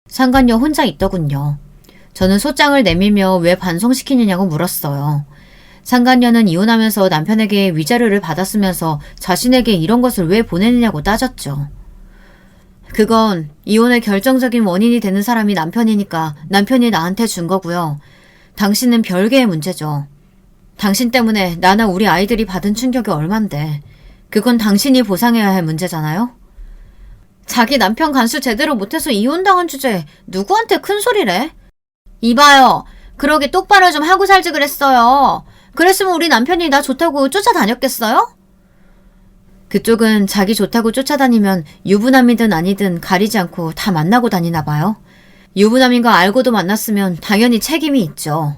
상간녀 혼자 있더군요. 저는 소장을 내밀며 왜 반송시키느냐고 물었어요. 상간녀는 이혼하면서 남편에게 위자료를 받았으면서 자신에게 이런 것을 왜 보내느냐고 따졌죠. 그건 이혼의 결정적인 원인이 되는 사람이 남편이니까 남편이 나한테 준 거고요. 당신은 별개의 문제죠. 당신 때문에 나나 우리 아이들이 받은 충격이 얼만데 그건 당신이 보상해야 할 문제잖아요? 자기 남편 간수 제대로 못해서 이혼당한 주제에 누구한테 큰 소리래? 이봐요. 그러게 똑바로 좀 하고 살지 그랬어요. 그랬으면 우리 남편이 나 좋다고 쫓아다녔겠어요? 그쪽은 자기 좋다고 쫓아다니면 유부남이든 아니든 가리지 않고 다 만나고 다니나 봐요. 유부남인 거 알고도 만났으면 당연히 책임이 있죠.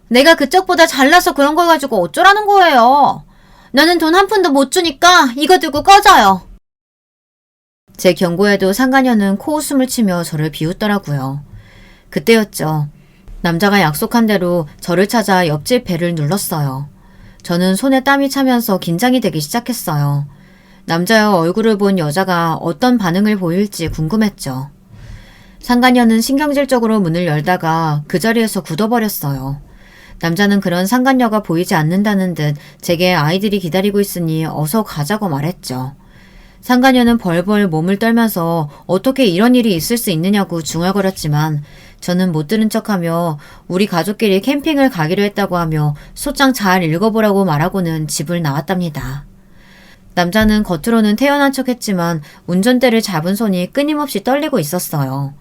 내가 그쪽보다 잘나서 그런 걸 가지고 어쩌라는 거예요. 나는 돈 한 푼도 못 주니까 이거 들고 꺼져요. 제 경고에도 상간녀는 코웃음을 치며 저를 비웃더라고요. 그때였죠. 남자가 약속한 대로 저를 찾아 옆집 벨을 눌렀어요. 저는 손에 땀이 차면서 긴장이 되기 시작했어요. 남자의 얼굴을 본 여자가 어떤 반응을 보일지 궁금했죠. 상간녀는 신경질적으로 문을 열다가 그 자리에서 굳어버렸어요. 남자는 그런 상간녀가 보이지 않는다는 듯 제게 아이들이 기다리고 있으니 어서 가자고 말했죠. 상간녀는 벌벌 몸을 떨면서 어떻게 이런 일이 있을 수 있느냐고 중얼거렸지만 저는 못 들은 척하며 우리 가족끼리 캠핑을 가기로 했다고 하며 소장 잘 읽어보라고 말하고는 집을 나왔답니다. 남자는 겉으로는 태연한 척했지만 운전대를 잡은 손이 끊임없이 떨리고 있었어요.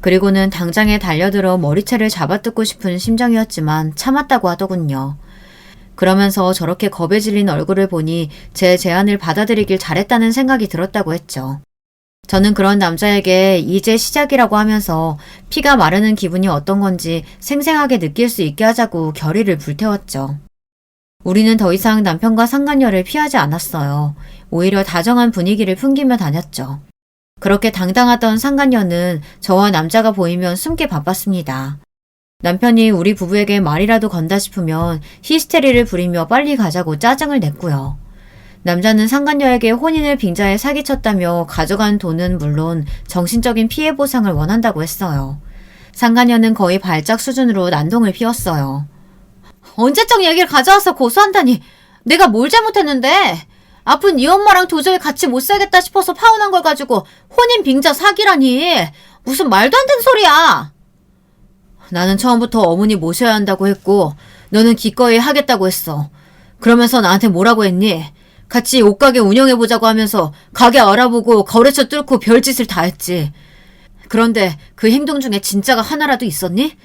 그리고는 당장에 달려들어 머리채를 잡아뜯고 싶은 심정이었지만 참았다고 하더군요. 그러면서 저렇게 겁에 질린 얼굴을 보니 제 제안을 받아들이길 잘했다는 생각이 들었다고 했죠. 저는 그런 남자에게 이제 시작이라고 하면서 피가 마르는 기분이 어떤 건지 생생하게 느낄 수 있게 하자고 결의를 불태웠죠. 우리는 더 이상 남편과 상간녀를 피하지 않았어요. 오히려 다정한 분위기를 풍기며 다녔죠. 그렇게 당당하던 상간녀는 저와 남자가 보이면 숨기 바빴습니다. 남편이 우리 부부에게 말이라도 건다 싶으면 히스테리를 부리며 빨리 가자고 짜증을 냈고요. 남자는 상간녀에게 혼인을 빙자해 사기쳤다며 가져간 돈은 물론 정신적인 피해 보상을 원한다고 했어요. 상간녀는 거의 발작 수준으로 난동을 피웠어요. 언제적 얘기를 가져와서 고소한다니 내가 뭘 잘못했는데 아픈 이 엄마랑 도저히 같이 못 살겠다 싶어서 파혼한 걸 가지고 혼인 빙자 사기라니 무슨 말도 안 되는 소리야. 나는 처음부터 어머니 모셔야 한다고 했고 너는 기꺼이 하겠다고 했어. 그러면서 나한테 뭐라고 했니? 같이 옷가게 운영해보자고 하면서 가게 알아보고 거래처 뚫고 별짓을 다 했지. 그런데 그 행동 중에 진짜가 하나라도 있었니?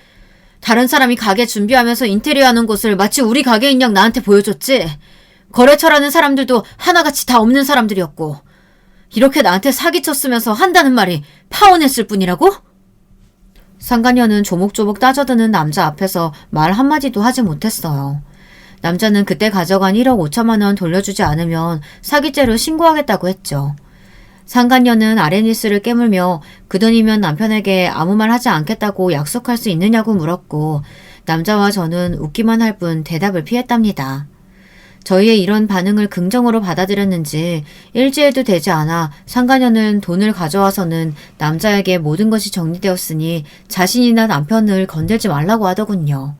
다른 사람이 가게 준비하면서 인테리어 하는 곳을 마치 우리 가게인 양 나한테 보여줬지. 거래처라는 사람들도 하나같이 다 없는 사람들이었고 이렇게 나한테 사기쳤으면서 한다는 말이 파혼했을 뿐이라고? 상간녀는 조목조목 따져드는 남자 앞에서 말 한마디도 하지 못했어요. 남자는 그때 가져간 1억 5천만 원 돌려주지 않으면 사기죄로 신고하겠다고 했죠. 상간녀는 아레니스를 깨물며 그 돈이면 남편에게 아무 말 하지 않겠다고 약속할 수 있느냐고 물었고 남자와 저는 웃기만 할 뿐 대답을 피했답니다. 저희의 이런 반응을 긍정으로 받아들였는지 일주일도 되지 않아 상간녀는 돈을 가져와서는 남자에게 모든 것이 정리되었으니 자신이나 남편을 건들지 말라고 하더군요.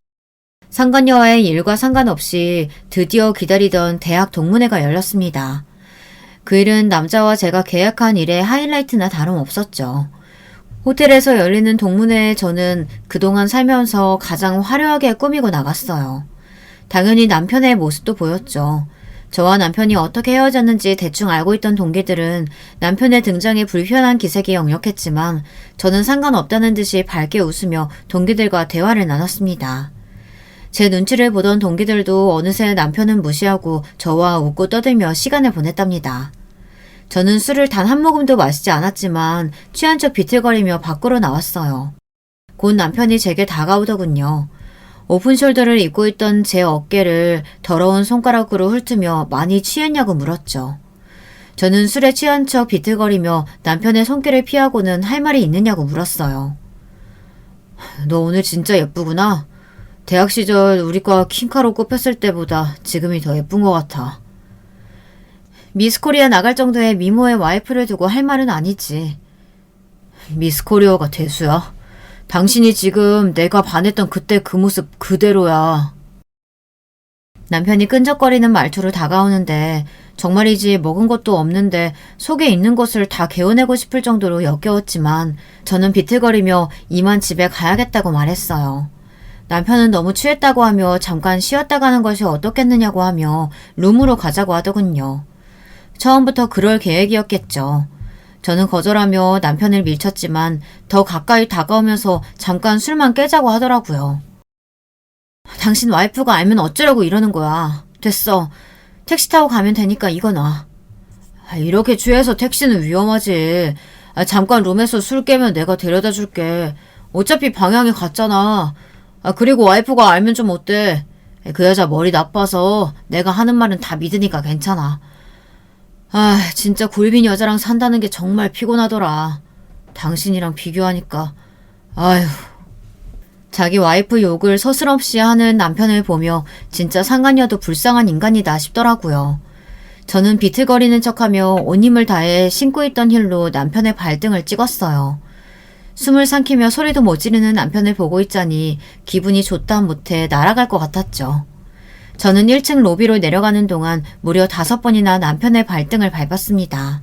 상간녀와의 일과 상관없이 드디어 기다리던 대학 동문회가 열렸습니다. 그 일은 남자와 제가 계약한 일의 하이라이트나 다름없었죠. 호텔에서 열리는 동문회에 저는 그동안 살면서 가장 화려하게 꾸미고 나갔어요. 당연히 남편의 모습도 보였죠. 저와 남편이 어떻게 헤어졌는지 대충 알고 있던 동기들은 남편의 등장에 불편한 기색이 역력했지만 저는 상관없다는 듯이 밝게 웃으며 동기들과 대화를 나눴습니다. 제 눈치를 보던 동기들도 어느새 남편은 무시하고 저와 웃고 떠들며 시간을 보냈답니다. 저는 술을 단 한 모금도 마시지 않았지만 취한 척 비틀거리며 밖으로 나왔어요. 곧 남편이 제게 다가오더군요. 오픈숄더를 입고 있던 제 어깨를 더러운 손가락으로 훑으며 많이 취했냐고 물었죠. 저는 술에 취한 척 비틀거리며 남편의 손길을 피하고는 할 말이 있느냐고 물었어요. 너 오늘 진짜 예쁘구나. 대학 시절 우리과 킹카로 꼽혔을 때보다 지금이 더 예쁜 것 같아. 미스코리아 나갈 정도의 미모의 와이프를 두고 할 말은 아니지. 미스코리아가 대수야. 당신이 지금 내가 반했던 그때 그 모습 그대로야. 남편이 끈적거리는 말투로 다가오는데 정말이지 먹은 것도 없는데 속에 있는 것을 다 개어내고 싶을 정도로 역겨웠지만 저는 비틀거리며 이만 집에 가야겠다고 말했어요. 남편은 너무 취했다고 하며 잠깐 쉬었다 가는 것이 어떻겠느냐고 하며 룸으로 가자고 하더군요. 처음부터 그럴 계획이었겠죠. 저는 거절하며 남편을 밀쳤지만 더 가까이 다가오면서 잠깐 술만 깨자고 하더라고요. 당신 와이프가 알면 어쩌려고 이러는 거야. 됐어. 택시 타고 가면 되니까 이거 놔. 이렇게 취해서 택시는 위험하지. 잠깐 룸에서 술 깨면 내가 데려다 줄게. 어차피 방향이 같잖아. 그리고 와이프가 알면 좀 어때? 그 여자 머리 나빠서 내가 하는 말은 다 믿으니까 괜찮아. 진짜 골빈 여자랑 산다는 게 정말 피곤하더라. 당신이랑 비교하니까. 아휴. 자기 와이프 욕을 서슴없이 하는 남편을 보며 진짜 상간녀도 불쌍한 인간이다 싶더라고요. 저는 비틀거리는 척하며 온 힘을 다해 신고 있던 힐로 남편의 발등을 찍었어요. 숨을 삼키며 소리도 못 지르는 남편을 보고 있자니 기분이 좋다 못해 날아갈 것 같았죠. 저는 1층 로비로 내려가는 동안 무려 5번이나 남편의 발등을 밟았습니다.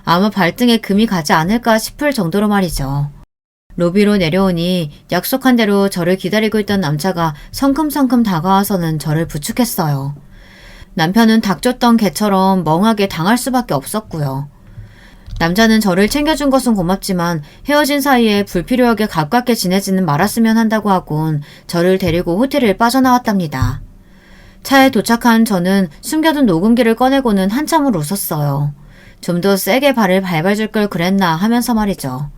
아마 발등에 금이 가지 않을까 싶을 정도로 말이죠. 로비로 내려오니 약속한 대로 저를 기다리고 있던 남자가 성큼성큼 다가와서는 저를 부축했어요. 남편은 닥쳤던 개처럼 멍하게 당할 수밖에 없었고요. 남자는 저를 챙겨준 것은 고맙지만 헤어진 사이에 불필요하게 가깝게 지내지는 말았으면 한다고 하곤 저를 데리고 호텔을 빠져나왔답니다. 차에 도착한 저는 숨겨둔 녹음기를 꺼내고는 한참을 웃었어요. 좀 더 세게 발을 밟아줄 걸 그랬나 하면서 말이죠.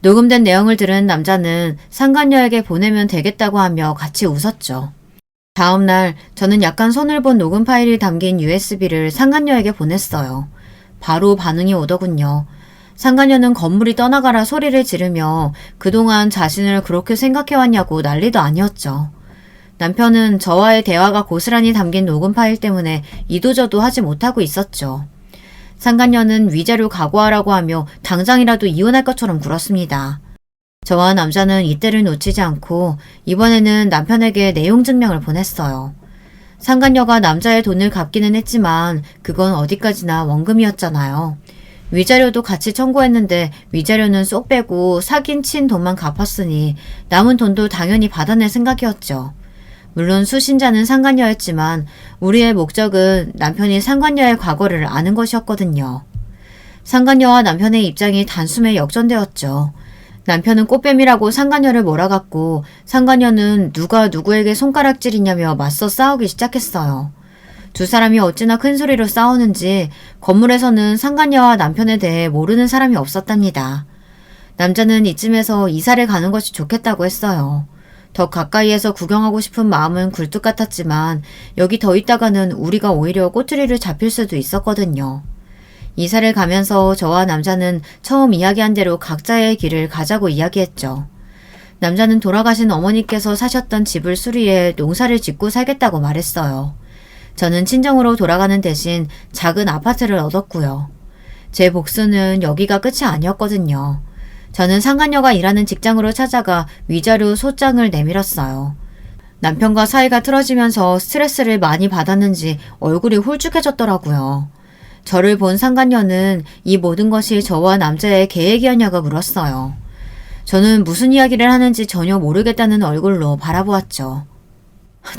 녹음된 내용을 들은 남자는 상간녀에게 보내면 되겠다고 하며 같이 웃었죠. 다음날 저는 약간 손을 본 녹음 파일이 담긴 USB를 상간녀에게 보냈어요. 바로 반응이 오더군요. 상간녀는 건물이 떠나가라 소리를 지르며 그동안 자신을 그렇게 생각해왔냐고 난리도 아니었죠. 남편은 저와의 대화가 고스란히 담긴 녹음 파일 때문에 이도저도 하지 못하고 있었죠. 상간녀는 위자료 각오하라고 하며 당장이라도 이혼할 것처럼 굴었습니다. 저와 남자는 이때를 놓치지 않고 이번에는 남편에게 내용 증명을 보냈어요. 상간녀가 남자의 돈을 갚기는 했지만 그건 어디까지나 원금이었잖아요. 위자료도 같이 청구했는데 위자료는 쏙 빼고 사귄 친 돈만 갚았으니 남은 돈도 당연히 받아낼 생각이었죠. 물론 수신자는 상간녀였지만 우리의 목적은 남편이 상간녀의 과거를 아는 것이었거든요. 상간녀와 남편의 입장이 단숨에 역전되었죠. 남편은 꽃뱀이라고 상간녀를 몰아갔고 상간녀는 누가 누구에게 손가락질이냐며 맞서 싸우기 시작했어요. 두 사람이 어찌나 큰 소리로 싸우는지 건물에서는 상간녀와 남편에 대해 모르는 사람이 없었답니다. 남자는 이쯤에서 이사를 가는 것이 좋겠다고 했어요. 더 가까이에서 구경하고 싶은 마음은 굴뚝 같았지만 여기 더 있다가는 우리가 오히려 꼬투리를 잡힐 수도 있었거든요. 이사를 가면서 저와 남자는 처음 이야기한 대로 각자의 길을 가자고 이야기했죠. 남자는 돌아가신 어머니께서 사셨던 집을 수리해 농사를 짓고 살겠다고 말했어요. 저는 친정으로 돌아가는 대신 작은 아파트를 얻었고요. 제 복수는 여기가 끝이 아니었거든요. 저는 상간녀가 일하는 직장으로 찾아가 위자료 소장을 내밀었어요. 남편과 사이가 틀어지면서 스트레스를 많이 받았는지 얼굴이 홀쭉해졌더라고요. 저를 본 상간녀는 이 모든 것이 저와 남자의 계획이었냐고 물었어요. 저는 무슨 이야기를 하는지 전혀 모르겠다는 얼굴로 바라보았죠.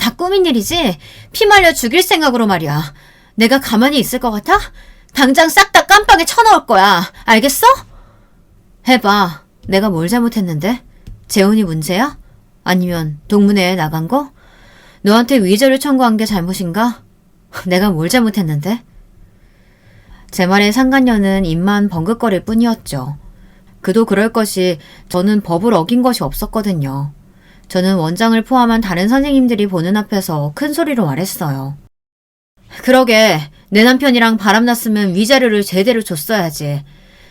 다 꾸민 일이지? 피 말려 죽일 생각으로 말이야. 내가 가만히 있을 것 같아? 당장 싹 다 깜빵에 쳐넣을 거야. 알겠어? 해봐. 내가 뭘 잘못했는데? 재혼이 문제야? 아니면 동문회에 나간 거? 너한테 위자료 청구한 게 잘못인가? 내가 뭘 잘못했는데? 제 말에 상간녀는 입만 벙긋거릴 뿐이었죠. 그도 그럴 것이 저는 법을 어긴 것이 없었거든요. 저는 원장을 포함한 다른 선생님들이 보는 앞에서 큰 소리로 말했어요. 그러게 내 남편이랑 바람났으면 위자료를 제대로 줬어야지.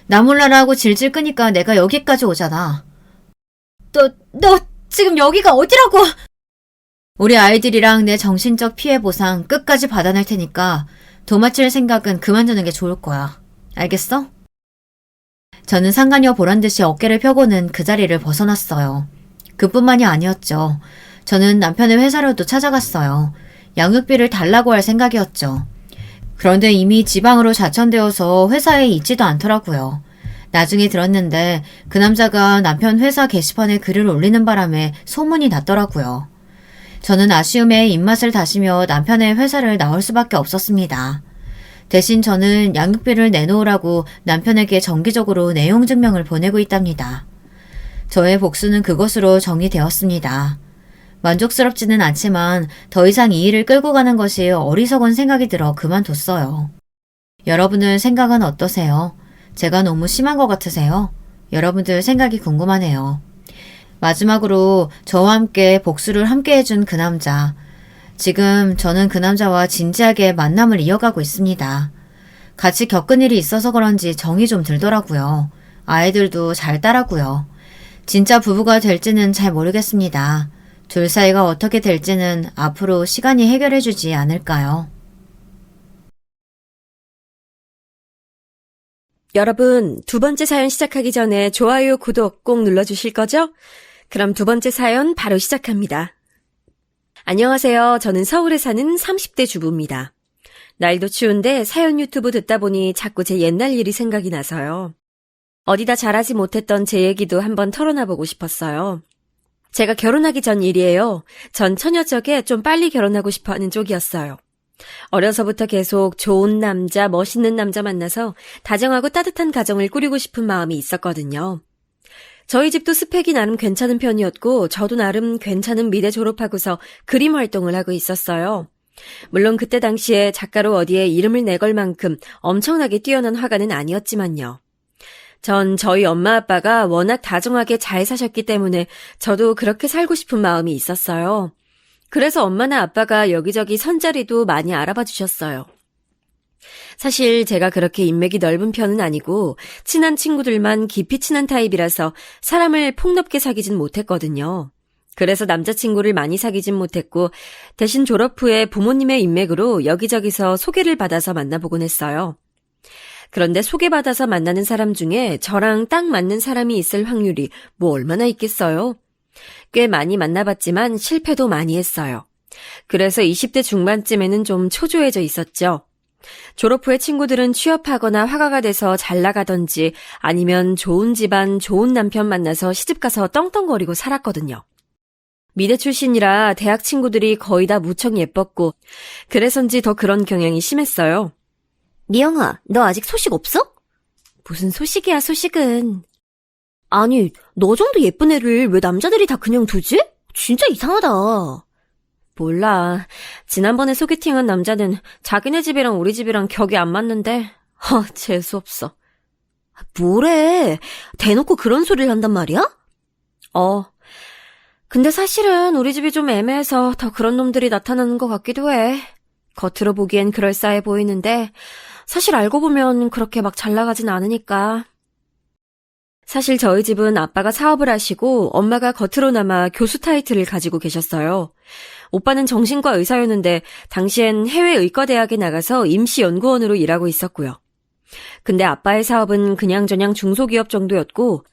나 몰라라 하고 질질 끄니까 내가 여기까지 오잖아. 너 지금 여기가 어디라고? 우리 아이들이랑 내 정신적 피해 보상 끝까지 받아낼 테니까 도마칠 생각은 그만 두는 게 좋을 거야. 알겠어? 저는 상간녀 보란 듯이 어깨를 펴고는 그 자리를 벗어났어요. 그뿐만이 아니었죠. 저는 남편의 회사로도 찾아갔어요. 양육비를 달라고 할 생각이었죠. 그런데 이미 지방으로 자천되어서 회사에 있지도 않더라고요. 나중에 들었는데 그 남자가 남편 회사 게시판에 글을 올리는 바람에 소문이 났더라고요. 저는 아쉬움에 입맛을 다시며 남편의 회사를 나올 수밖에 없었습니다. 대신 저는 양육비를 내놓으라고 남편에게 정기적으로 내용 증명을 보내고 있답니다. 저의 복수는 그것으로 정리되었습니다. 만족스럽지는 않지만 더 이상 이 일을 끌고 가는 것이 어리석은 생각이 들어 그만뒀어요. 여러분들 생각은 어떠세요? 제가 너무 심한 것 같으세요? 여러분들 생각이 궁금하네요. 마지막으로 저와 함께 복수를 함께 해준 그 남자. 지금 저는 그 남자와 진지하게 만남을 이어가고 있습니다. 같이 겪은 일이 있어서 그런지 정이 좀 들더라고요. 아이들도 잘 따라고요. 진짜 부부가 될지는 잘 모르겠습니다. 둘 사이가 어떻게 될지는 앞으로 시간이 해결해주지 않을까요? 여러분, 두 번째 사연 시작하기 전에 좋아요, 구독 꼭 눌러주실 거죠? 그럼 두 번째 사연 바로 시작합니다. 안녕하세요. 저는 서울에 사는 30대 주부입니다. 날도 추운데 사연 유튜브 듣다 보니 자꾸 제 옛날 일이 생각이 나서요. 어디다 잘하지 못했던 제 얘기도 한번 털어놔보고 싶었어요. 제가 결혼하기 전 일이에요. 전 처녀적에 좀 빨리 결혼하고 싶어하는 쪽이었어요. 어려서부터 계속 좋은 남자, 멋있는 남자 만나서 다정하고 따뜻한 가정을 꾸리고 싶은 마음이 있었거든요. 저희 집도 스펙이 나름 괜찮은 편이었고 저도 나름 괜찮은 미대 졸업하고서 그림 활동을 하고 있었어요. 물론 그때 당시에 작가로 어디에 이름을 내걸 만큼 엄청나게 뛰어난 화가는 아니었지만요. 전 저희 엄마 아빠가 워낙 다정하게 잘 사셨기 때문에 저도 그렇게 살고 싶은 마음이 있었어요. 그래서 엄마나 아빠가 여기저기 선자리도 많이 알아봐 주셨어요. 사실 제가 그렇게 인맥이 넓은 편은 아니고 친한 친구들만 깊이 친한 타입이라서 사람을 폭넓게 사귀진 못했거든요. 그래서 남자친구를 많이 사귀진 못했고 대신 졸업 후에 부모님의 인맥으로 여기저기서 소개를 받아서 만나보곤 했어요. 그런데 소개받아서 만나는 사람 중에 저랑 딱 맞는 사람이 있을 확률이 뭐 얼마나 있겠어요? 꽤 많이 만나봤지만 실패도 많이 했어요. 그래서 20대 중반쯤에는 좀 초조해져 있었죠. 졸업 후에 친구들은 취업하거나 화가가 돼서 잘 나가던지 아니면 좋은 집안, 좋은 남편 만나서 시집가서 떵떵거리고 살았거든요. 미대 출신이라 대학 친구들이 거의 다 무척 예뻤고 그래서인지 더 그런 경향이 심했어요. 미영아, 너 아직 소식 없어? 무슨 소식이야, 소식은. 아니, 너 정도 예쁜 애를 왜 남자들이 다 그냥 두지? 진짜 이상하다. 몰라. 지난번에 소개팅한 남자는 자기네 집이랑 우리 집이랑 격이 안 맞는데 재수없어. 뭐래? 대놓고 그런 소리를 한단 말이야? 근데 사실은 우리 집이 좀 애매해서 더 그런 놈들이 나타나는 것 같기도 해. 겉으로 보기엔 그럴싸해 보이는데 사실 알고 보면 그렇게 막 잘 나가진 않으니까. 사실 저희 집은 아빠가 사업을 하시고 엄마가 겉으로나마 교수 타이틀을 가지고 계셨어요. 오빠는 정신과 의사였는데 당시엔 해외 의과대학에 나가서 임시연구원으로 일하고 있었고요. 근데 아빠의 사업은 그냥저냥 중소기업 정도였고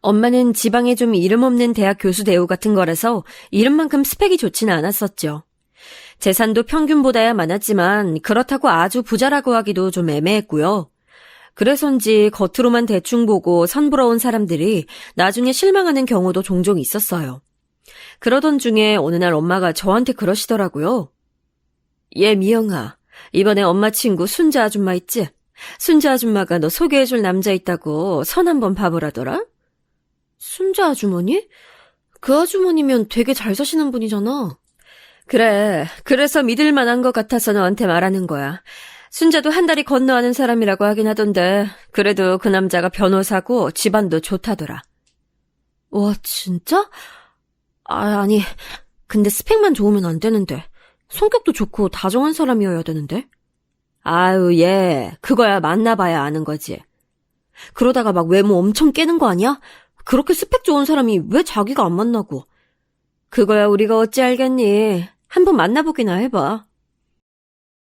엄마는 지방에 좀 이름 없는 대학 교수 대우 같은 거라서 이름만큼 스펙이 좋지는 않았었죠. 재산도 평균보다야 많았지만 그렇다고 아주 부자라고 하기도 좀 애매했고요. 그래서인지 겉으로만 대충 보고 선부러운 사람들이 나중에 실망하는 경우도 종종 있었어요. 그러던 중에 어느 날 엄마가 저한테 그러시더라고요. 얘 미영아, 이번에 엄마 친구 순자 아줌마 있지? 순자 아줌마가 너 소개해줄 남자 있다고 선 한번 봐보라더라? 순자 아주머니? 그 아주머니면 되게 잘 사시는 분이잖아. 그래, 그래서 믿을 만한 것 같아서 너한테 말하는 거야. 순자도 한 다리 건너 아는 사람이라고 하긴 하던데 그래도 그 남자가 변호사고 집안도 좋다더라. 와, 진짜? 아니, 근데 스펙만 좋으면 안 되는데 성격도 좋고 다정한 사람이어야 되는데? 아유, 얘 그거야 만나봐야 아는 거지. 그러다가 막 외모 엄청 깨는 거 아니야? 그렇게 스펙 좋은 사람이 왜 자기가 안 만나고. 그거야 우리가 어찌 알겠니. 한번 만나보기나 해봐.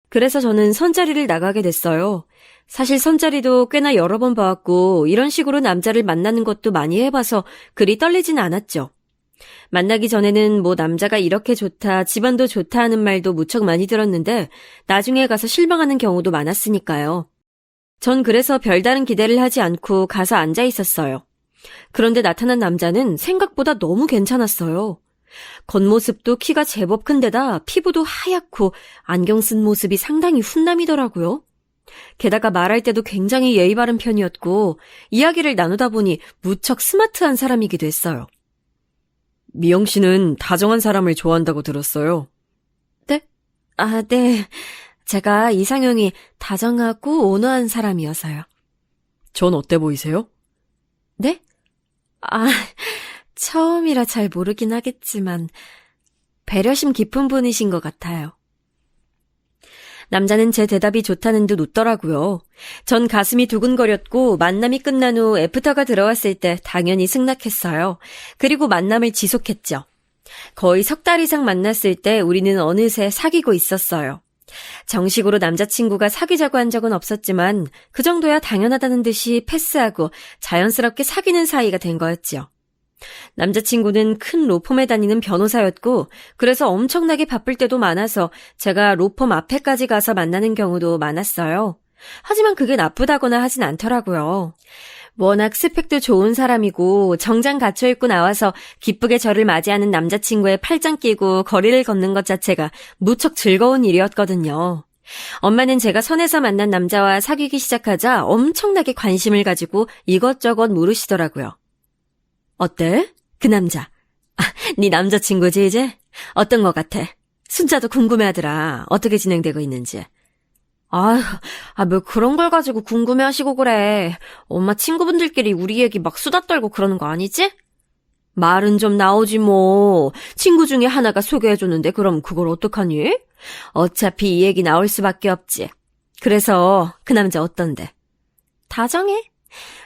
그래서 저는 선자리를 나가게 됐어요. 사실 선자리도 꽤나 여러 번 봐왔고 이런 식으로 남자를 만나는 것도 많이 해봐서 그리 떨리진 않았죠. 만나기 전에는 뭐 남자가 이렇게 좋다, 집안도 좋다 하는 말도 무척 많이 들었는데 나중에 가서 실망하는 경우도 많았으니까요. 전 그래서 별다른 기대를 하지 않고 가서 앉아 있었어요. 그런데 나타난 남자는 생각보다 너무 괜찮았어요. 겉모습도 키가 제법 큰데다 피부도 하얗고 안경 쓴 모습이 상당히 훈남이더라고요. 게다가 말할 때도 굉장히 예의 바른 편이었고 이야기를 나누다 보니 무척 스마트한 사람이기도 했어요. 미영 씨는 다정한 사람을 좋아한다고 들었어요. 네? 아, 네. 제가 이상형이 다정하고 온화한 사람이어서요. 전 어때 보이세요? 네? 아, 처음이라 잘 모르긴 하겠지만 배려심 깊은 분이신 것 같아요. 남자는 제 대답이 좋다는 듯 웃더라고요. 전 가슴이 두근거렸고 만남이 끝난 후 애프터가 들어왔을 때 당연히 승낙했어요. 그리고 만남을 지속했죠. 거의 석 달 이상 만났을 때 우리는 어느새 사귀고 있었어요. 정식으로 남자친구가 사귀자고 한 적은 없었지만 그 정도야 당연하다는 듯이 패스하고 자연스럽게 사귀는 사이가 된 거였죠. 남자친구는 큰 로펌에 다니는 변호사였고 그래서 엄청나게 바쁠 때도 많아서 제가 로펌 앞에까지 가서 만나는 경우도 많았어요. 하지만 그게 나쁘다거나 하진 않더라고요. 워낙 스펙도 좋은 사람이고 정장 갖춰 입고 나와서 기쁘게 저를 맞이하는 남자친구의 팔짱 끼고 거리를 걷는 것 자체가 무척 즐거운 일이었거든요. 엄마는 제가 선에서 만난 남자와 사귀기 시작하자 엄청나게 관심을 가지고 이것저것 물으시더라고요. 어때? 그 남자. 네 남자친구지 이제? 어떤 것 같아? 순자도 궁금해하더라. 어떻게 진행되고 있는지. 뭐 그런 걸 가지고 궁금해하시고 그래. 엄마 친구분들끼리 우리 얘기 막 수다 떨고 그러는 거 아니지? 말은 좀 나오지 뭐. 친구 중에 하나가 소개해줬는데 그럼 그걸 어떡하니? 어차피 이 얘기 나올 수밖에 없지. 그래서 그 남자 어떤데? 다정해.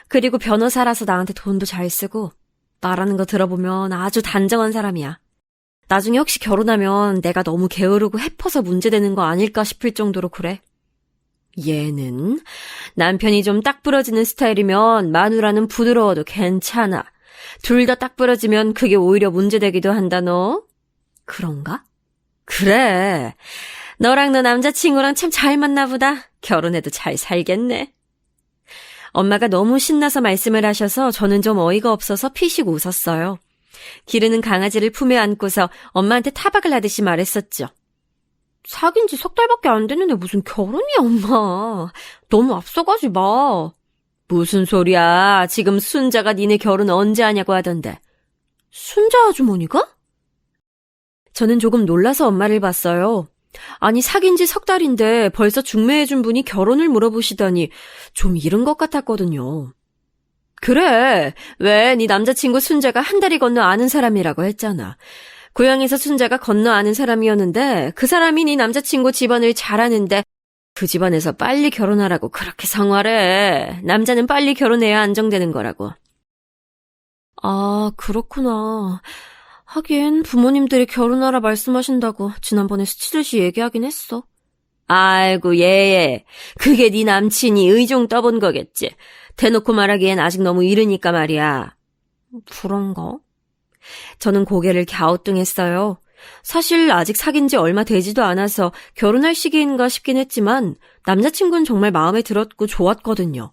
그리고 변호사라서 나한테 돈도 잘 쓰고 말하는 거 들어보면 아주 단정한 사람이야. 나중에 혹시 결혼하면 내가 너무 게으르고 해퍼서 문제되는 거 아닐까 싶을 정도로 그래. 얘는 남편이 좀 딱 부러지는 스타일이면 마누라는 부드러워도 괜찮아. 둘 다 딱 부러지면 그게 오히려 문제되기도 한다 너. 그런가? 그래. 너랑 너 남자친구랑 참 잘 맞나 보다. 결혼해도 잘 살겠네. 엄마가 너무 신나서 말씀을 하셔서 저는 좀 어이가 없어서 피식 웃었어요. 기르는 강아지를 품에 안고서 엄마한테 타박을 하듯이 말했었죠. 사귄 지 석 달밖에 안 됐는데 무슨 결혼이야 엄마. 너무 앞서가지 마. 무슨 소리야. 지금 순자가 니네 결혼 언제 하냐고 하던데. 순자 아주머니가? 저는 조금 놀라서 엄마를 봤어요. 아니 사귄 지 석 달인데 벌써 중매해준 분이 결혼을 물어보시다니 좀 이른 것 같았거든요. 그래. 왜 네 남자친구 순자가 한 다리 건너 아는 사람이라고 했잖아. 고향에서 순자가 건너 아는 사람이었는데 그 사람이 네 남자친구 집안을 잘 아는데 그 집안에서 빨리 결혼하라고 그렇게 성화래. 남자는 빨리 결혼해야 안정되는 거라고. 아, 그렇구나. 하긴 부모님들이 결혼하라 말씀하신다고 지난번에 수치듯이 얘기하긴 했어. 아이고 얘 그게 네 남친이 의종 떠본 거겠지. 대놓고 말하기엔 아직 너무 이르니까 말이야. 그런가? 저는 고개를 갸우뚱했어요. 사실 아직 사귄 지 얼마 되지도 않아서 결혼할 시기인가 싶긴 했지만 남자친구는 정말 마음에 들었고 좋았거든요.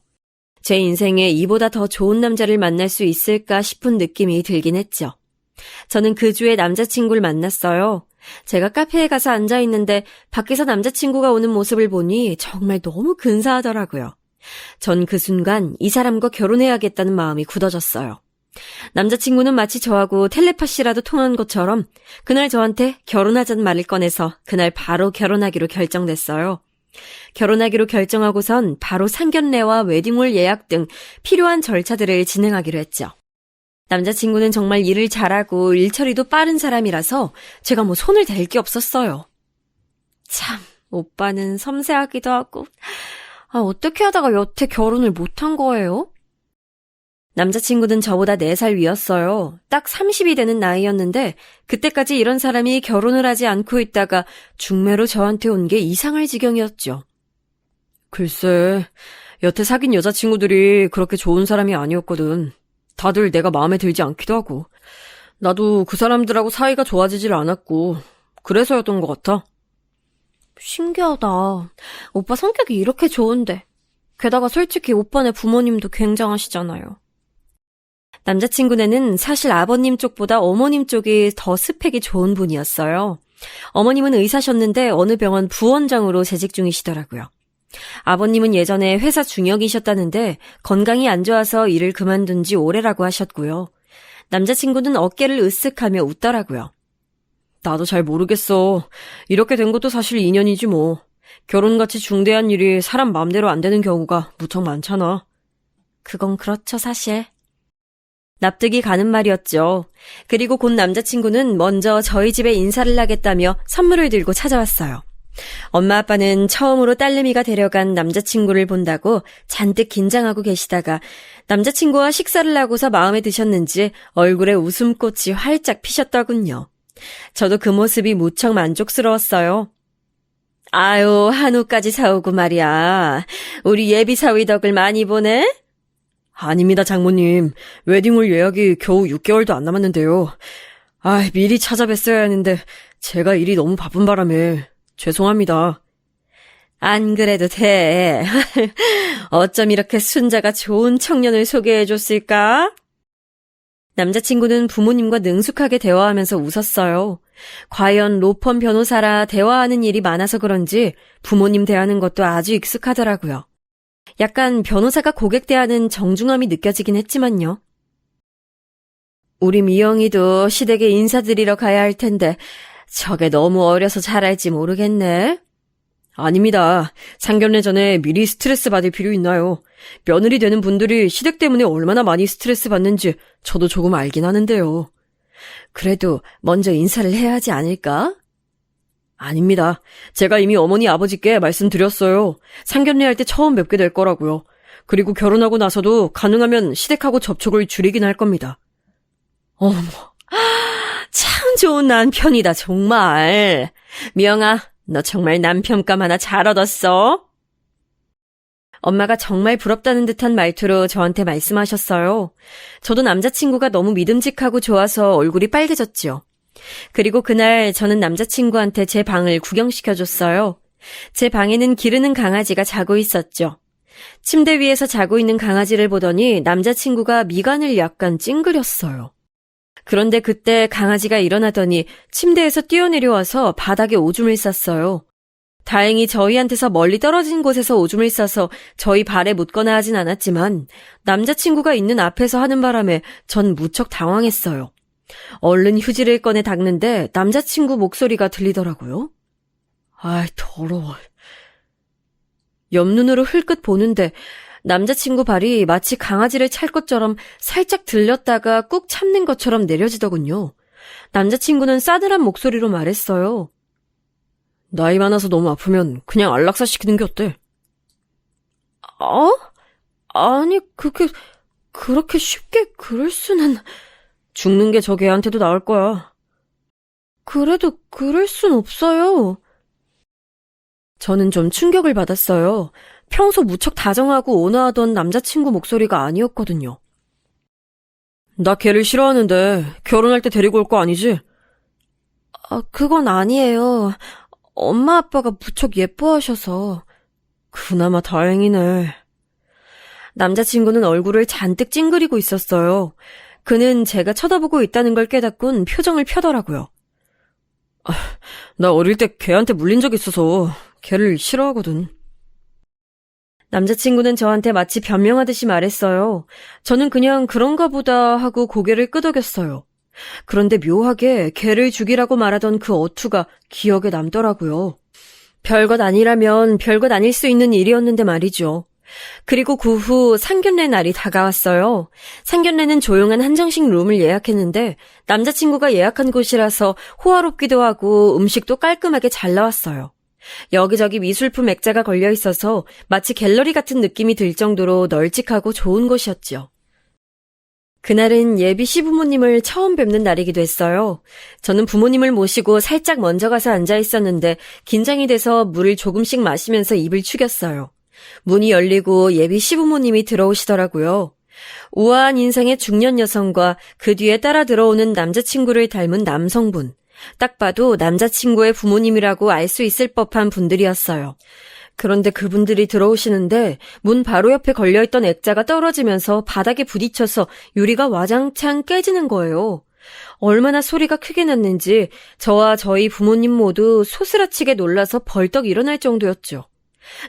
제 인생에 이보다 더 좋은 남자를 만날 수 있을까 싶은 느낌이 들긴 했죠. 저는 그 주에 남자친구를 만났어요. 제가 카페에 가서 앉아있는데 밖에서 남자친구가 오는 모습을 보니 정말 너무 근사하더라고요. 전 그 순간 이 사람과 결혼해야겠다는 마음이 굳어졌어요. 남자친구는 마치 저하고 텔레파시라도 통한 것처럼 그날 저한테 결혼하자는 말을 꺼내서 그날 바로 결혼하기로 결정됐어요. 결혼하기로 결정하고선 바로 상견례와 웨딩홀 예약 등 필요한 절차들을 진행하기로 했죠. 남자친구는 정말 일을 잘하고 일처리도 빠른 사람이라서 제가 뭐 손을 댈 게 없었어요. 참, 오빠는 섬세하기도 하고, 어떻게 하다가 여태 결혼을 못한 거예요? 남자친구는 저보다 4살 위였어요. 딱 30이 되는 나이였는데 그때까지 이런 사람이 결혼을 하지 않고 있다가 중매로 저한테 온 게 이상할 지경이었죠. 글쎄, 여태 사귄 여자친구들이 그렇게 좋은 사람이 아니었거든. 다들 내가 마음에 들지 않기도 하고. 나도 그 사람들하고 사이가 좋아지질 않았고 그래서였던 것 같아. 신기하다. 오빠 성격이 이렇게 좋은데. 게다가 솔직히 오빠네 부모님도 굉장하시잖아요. 남자친구네는 사실 아버님 쪽보다 어머님 쪽이 더 스펙이 좋은 분이었어요. 어머님은 의사셨는데 어느 병원 부원장으로 재직 중이시더라고요. 아버님은 예전에 회사 중역이셨다는데 건강이 안 좋아서 일을 그만둔 지 오래라고 하셨고요. 남자친구는 어깨를 으쓱하며 웃더라고요. 나도 잘 모르겠어. 이렇게 된 것도 사실 인연이지 뭐. 결혼같이 중대한 일이 사람 마음대로 안 되는 경우가 무척 많잖아. 그건 그렇죠, 사실. 납득이 가는 말이었죠. 그리고 곧 남자친구는 먼저 저희 집에 인사를 하겠다며 선물을 들고 찾아왔어요. 엄마 아빠는 처음으로 딸내미가 데려간 남자친구를 본다고 잔뜩 긴장하고 계시다가 남자친구와 식사를 하고서 마음에 드셨는지 얼굴에 웃음꽃이 활짝 피셨더군요. 저도 그 모습이 무척 만족스러웠어요. 아유, 한우까지 사오고 말이야. 우리 예비 사위 덕을 많이 보네? 아닙니다, 장모님. 웨딩홀 예약이 겨우 6개월도 안 남았는데요. 미리 찾아뵀어야 했는데 제가 일이 너무 바쁜 바람에 죄송합니다. 안 그래도 돼. 어쩜 이렇게 순자가 좋은 청년을 소개해줬을까? 남자친구는 부모님과 능숙하게 대화하면서 웃었어요. 과연 로펌 변호사라 대화하는 일이 많아서 그런지 부모님 대하는 것도 아주 익숙하더라고요. 약간 변호사가 고객 대하는 정중함이 느껴지긴 했지만요. 우리 미영이도 시댁에 인사드리러 가야 할 텐데 저게 너무 어려서 잘할지 모르겠네. 아닙니다. 상견례 전에 미리 스트레스 받을 필요 있나요? 며느리 되는 분들이 시댁 때문에 얼마나 많이 스트레스 받는지 저도 조금 알긴 하는데요. 그래도 먼저 인사를 해야 하지 않을까? 아닙니다. 제가 이미 어머니 아버지께 말씀드렸어요. 상견례 할 때 처음 뵙게 될 거라고요. 그리고 결혼하고 나서도 가능하면 시댁하고 접촉을 줄이긴 할 겁니다. 어머, 참 좋은 남편이다, 정말. 미영아, 너 정말 남편감 하나 잘 얻었어. 엄마가 정말 부럽다는 듯한 말투로 저한테 말씀하셨어요. 저도 남자친구가 너무 믿음직하고 좋아서 얼굴이 빨개졌죠. 그리고 그날 저는 남자친구한테 제 방을 구경시켜줬어요. 제 방에는 기르는 강아지가 자고 있었죠. 침대 위에서 자고 있는 강아지를 보더니 남자친구가 미간을 약간 찡그렸어요. 그런데 그때 강아지가 일어나더니 침대에서 뛰어내려와서 바닥에 오줌을 쌌어요. 다행히 저희한테서 멀리 떨어진 곳에서 오줌을 싸서 저희 발에 묻거나 하진 않았지만 남자친구가 있는 앞에서 하는 바람에 전 무척 당황했어요. 얼른 휴지를 꺼내 닦는데 남자친구 목소리가 들리더라고요. 더러워. 옆눈으로 흘끗 보는데 남자친구 발이 마치 강아지를 찰 것처럼 살짝 들렸다가 꾹 참는 것처럼 내려지더군요. 남자친구는 싸늘한 목소리로 말했어요. 나이 많아서 너무 아프면 그냥 안락사 시키는 게 어때? 아니, 그렇게 쉽게 그럴 수는... 죽는 게 저 개한테도 나을 거야. 그래도 그럴 순 없어요. 저는 좀 충격을 받았어요. 평소 무척 다정하고 온화하던 남자친구 목소리가 아니었거든요. 나 걔를 싫어하는데 결혼할 때 데리고 올 거 아니지? 그건 아니에요. 엄마 아빠가 무척 예뻐하셔서. 그나마 다행이네. 남자친구는 얼굴을 잔뜩 찡그리고 있었어요. 그는 제가 쳐다보고 있다는 걸 깨닫곤 표정을 펴더라고요. 나 어릴 때 걔한테 물린 적 있어서 걔를 싫어하거든. 남자친구는 저한테 마치 변명하듯이 말했어요. 저는 그냥 그런가 보다 하고 고개를 끄덕였어요. 그런데 묘하게 걔를 죽이라고 말하던 그 어투가 기억에 남더라고요. 별것 아니라면 별것 아닐 수 있는 일이었는데 말이죠. 그리고 그 후 상견례 날이 다가왔어요. 상견례는 조용한 한정식 룸을 예약했는데 남자친구가 예약한 곳이라서 호화롭기도 하고 음식도 깔끔하게 잘 나왔어요. 여기저기 미술품 액자가 걸려 있어서 마치 갤러리 같은 느낌이 들 정도로 널찍하고 좋은 곳이었죠. 그날은 예비 시부모님을 처음 뵙는 날이기도 했어요. 저는 부모님을 모시고 살짝 먼저 가서 앉아 있었는데 긴장이 돼서 물을 조금씩 마시면서 입을 축였어요. 문이 열리고 예비 시부모님이 들어오시더라고요. 우아한 인상의 중년 여성과 그 뒤에 따라 들어오는 남자친구를 닮은 남성분. 딱 봐도 남자친구의 부모님이라고 알 수 있을 법한 분들이었어요. 그런데 그분들이 들어오시는데 문 바로 옆에 걸려있던 액자가 떨어지면서 바닥에 부딪혀서 유리가 와장창 깨지는 거예요. 얼마나 소리가 크게 났는지 저와 저희 부모님 모두 소스라치게 놀라서 벌떡 일어날 정도였죠.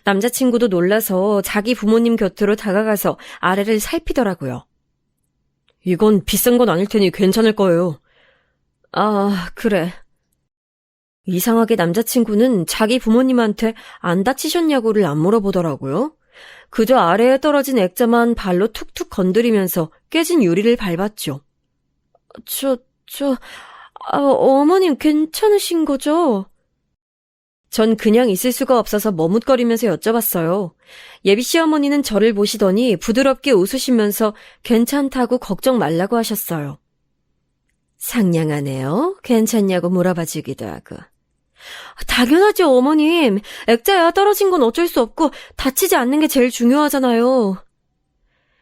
남자친구도 놀라서 자기 부모님 곁으로 다가가서 아래를 살피더라고요. 이건 비싼 건 아닐 테니 괜찮을 거예요. 아, 그래. 이상하게 남자친구는 자기 부모님한테 안 다치셨냐고를 안 물어보더라고요. 그저 아래에 떨어진 액자만 발로 툭툭 건드리면서 깨진 유리를 밟았죠. 어머님 괜찮으신 거죠? 전 그냥 있을 수가 없어서 머뭇거리면서 여쭤봤어요. 예비 시어머니는 저를 보시더니 부드럽게 웃으시면서 괜찮다고 걱정 말라고 하셨어요. 상냥하네요. 괜찮냐고 물어봐주기도 하고. 당연하죠, 어머님. 액자야 떨어진 건 어쩔 수 없고 다치지 않는 게 제일 중요하잖아요.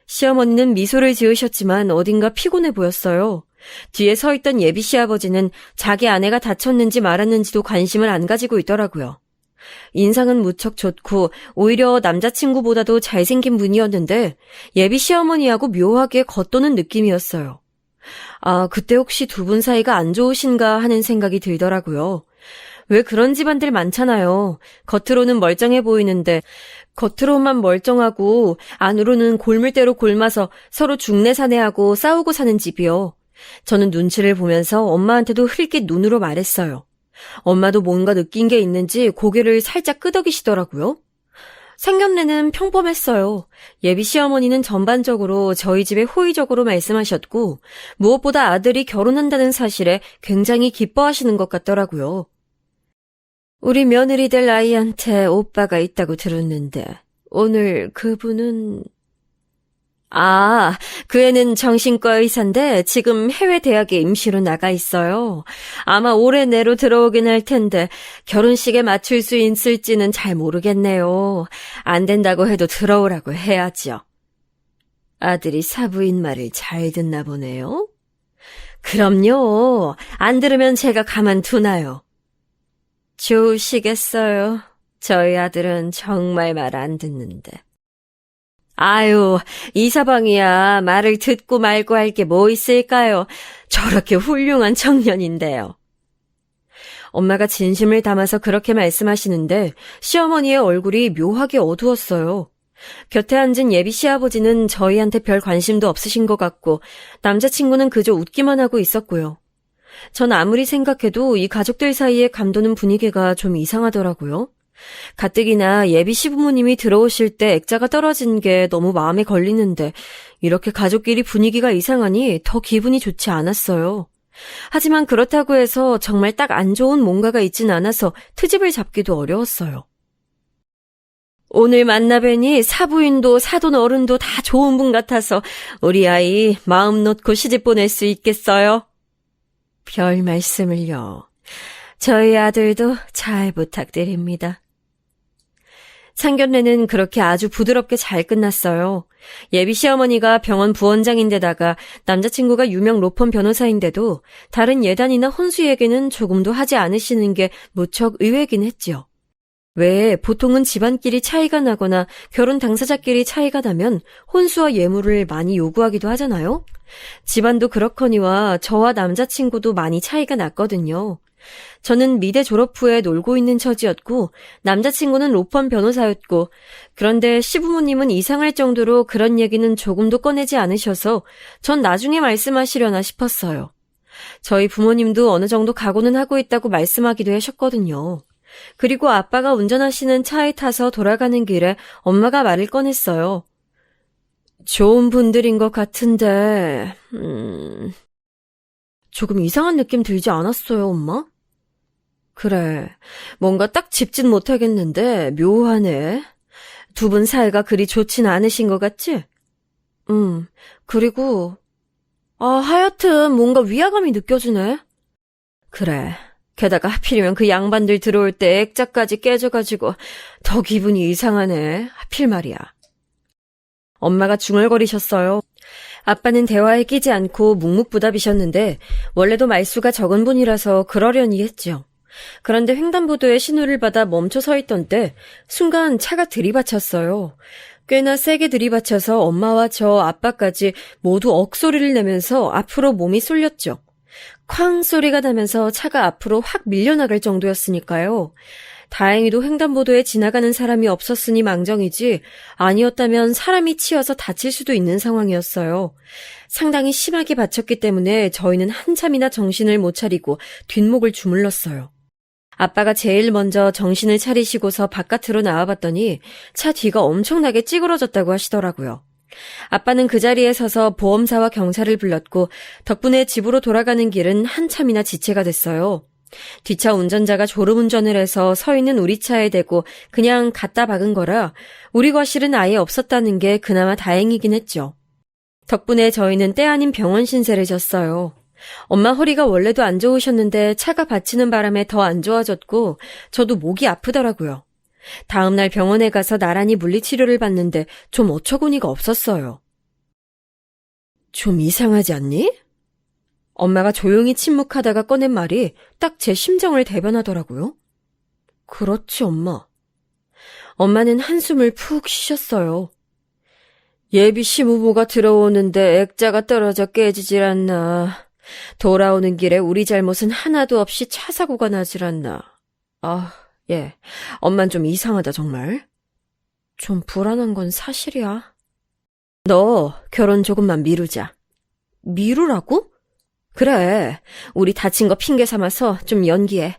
시어머니는 미소를 지으셨지만 어딘가 피곤해 보였어요. 뒤에 서 있던 예비 시아버지는 자기 아내가 다쳤는지 말았는지도 관심을 안 가지고 있더라고요. 인상은 무척 좋고 오히려 남자친구보다도 잘생긴 분이었는데 예비 시어머니하고 묘하게 겉도는 느낌이었어요. 아, 그때 혹시 두 분 사이가 안 좋으신가 하는 생각이 들더라고요. 왜 그런 집안들 많잖아요. 겉으로는 멀쩡해 보이는데 겉으로만 멀쩡하고 안으로는 골물대로 골마서 서로 중내사내하고 싸우고 사는 집이요. 저는 눈치를 보면서 엄마한테도 흘낏 눈으로 말했어요. 엄마도 뭔가 느낀 게 있는지 고개를 살짝 끄덕이시더라고요. 상견례는 평범했어요. 예비 시어머니는 전반적으로 저희 집에 호의적으로 말씀하셨고 무엇보다 아들이 결혼한다는 사실에 굉장히 기뻐하시는 것 같더라고요. 우리 며느리들 아이한테 오빠가 있다고 들었는데 오늘 그분은... 아, 그 애는 정신과 의사인데 지금 해외 대학에 임시로 나가 있어요. 아마 올해 내로 들어오긴 할 텐데 결혼식에 맞출 수 있을지는 잘 모르겠네요. 안 된다고 해도 들어오라고 해야죠. 아들이 사부인 말을 잘 듣나 보네요. 그럼요. 안 들으면 제가 가만두나요. 좋으시겠어요. 저희 아들은 정말 말 안 듣는데. 아유, 이서방이야 말을 듣고 말고 할 게 뭐 있을까요? 저렇게 훌륭한 청년인데요. 엄마가 진심을 담아서 그렇게 말씀하시는데 시어머니의 얼굴이 묘하게 어두웠어요. 곁에 앉은 예비 시아버지는 저희한테 별 관심도 없으신 것 같고 남자친구는 그저 웃기만 하고 있었고요. 전 아무리 생각해도 이 가족들 사이에 감도는 분위기가 좀 이상하더라고요. 가뜩이나 예비 시부모님이 들어오실 때 액자가 떨어진 게 너무 마음에 걸리는데 이렇게 가족끼리 분위기가 이상하니 더 기분이 좋지 않았어요. 하지만 그렇다고 해서 정말 딱 안 좋은 뭔가가 있진 않아서 트집을 잡기도 어려웠어요. 오늘 만나뵈니 사부인도 사돈 어른도 다 좋은 분 같아서 우리 아이 마음 놓고 시집 보낼 수 있겠어요? 별 말씀을요. 저희 아들도 잘 부탁드립니다. 상견례는 그렇게 아주 부드럽게 잘 끝났어요. 예비 시어머니가 병원 부원장인데다가 남자친구가 유명 로펌 변호사인데도 다른 예단이나 혼수에게는 조금도 하지 않으시는 게 무척 의외긴 했지요. 왜 보통은 집안끼리 차이가 나거나 결혼 당사자끼리 차이가 나면 혼수와 예물을 많이 요구하기도 하잖아요. 집안도 그렇거니와 저와 남자친구도 많이 차이가 났거든요. 저는 미대 졸업 후에 놀고 있는 처지였고 남자친구는 로펌 변호사였고 그런데 시부모님은 이상할 정도로 그런 얘기는 조금도 꺼내지 않으셔서 전 나중에 말씀하시려나 싶었어요. 저희 부모님도 어느 정도 각오는 하고 있다고 말씀하기도 하셨거든요. 그리고 아빠가 운전하시는 차에 타서 돌아가는 길에 엄마가 말을 꺼냈어요. 좋은 분들인 것 같은데, 조금 이상한 느낌 들지 않았어요, 엄마? 그래, 뭔가 딱 짚진 못하겠는데 묘하네. 두 분 사이가 그리 좋진 않으신 것 같지? 그리고 하여튼 뭔가 위화감이 느껴지네. 그래, 게다가 하필이면 그 양반들 들어올 때 액자까지 깨져가지고 더 기분이 이상하네. 하필 말이야. 엄마가 중얼거리셨어요. 아빠는 대화에 끼지 않고 묵묵부답이셨는데 원래도 말수가 적은 분이라서 그러려니 했죠. 그런데 횡단보도에 신호를 받아 멈춰 서 있던 때 순간 차가 들이받쳤어요. 꽤나 세게 들이받쳐서 엄마와 저 아빠까지 모두 억소리를 내면서 앞으로 몸이 쏠렸죠. 쾅 소리가 나면서 차가 앞으로 확 밀려나갈 정도였으니까요. 다행히도 횡단보도에 지나가는 사람이 없었으니 망정이지 아니었다면 사람이 치여서 다칠 수도 있는 상황이었어요. 상당히 심하게 받쳤기 때문에 저희는 한참이나 정신을 못 차리고 뒷목을 주물렀어요. 아빠가 제일 먼저 정신을 차리시고서 바깥으로 나와봤더니 차 뒤가 엄청나게 찌그러졌다고 하시더라고요. 아빠는 그 자리에 서서 보험사와 경찰을 불렀고 덕분에 집으로 돌아가는 길은 한참이나 지체가 됐어요. 뒷차 운전자가 졸음운전을 해서 서 있는 우리 차에 대고 그냥 갖다 박은 거라 우리 과실은 아예 없었다는 게 그나마 다행이긴 했죠. 덕분에 저희는 때 아닌 병원 신세를 졌어요. 엄마 허리가 원래도 안 좋으셨는데 차가 받치는 바람에 더 안 좋아졌고 저도 목이 아프더라고요. 다음날 병원에 가서 나란히 물리치료를 받는데 좀 어처구니가 없었어요. 좀 이상하지 않니? 엄마가 조용히 침묵하다가 꺼낸 말이 딱 제 심정을 대변하더라고요. 그렇지, 엄마. 엄마는 한숨을 푹 쉬셨어요. 예비 시부모가 들어오는데 액자가 떨어져 깨지질 않나. 돌아오는 길에 우리 잘못은 하나도 없이 차 사고가 나질 않나. 예. 엄만 좀 이상하다, 정말. 좀 불안한 건 사실이야. 너 결혼 조금만 미루자. 미루라고? 그래. 우리 다친 거 핑계 삼아서 좀 연기해.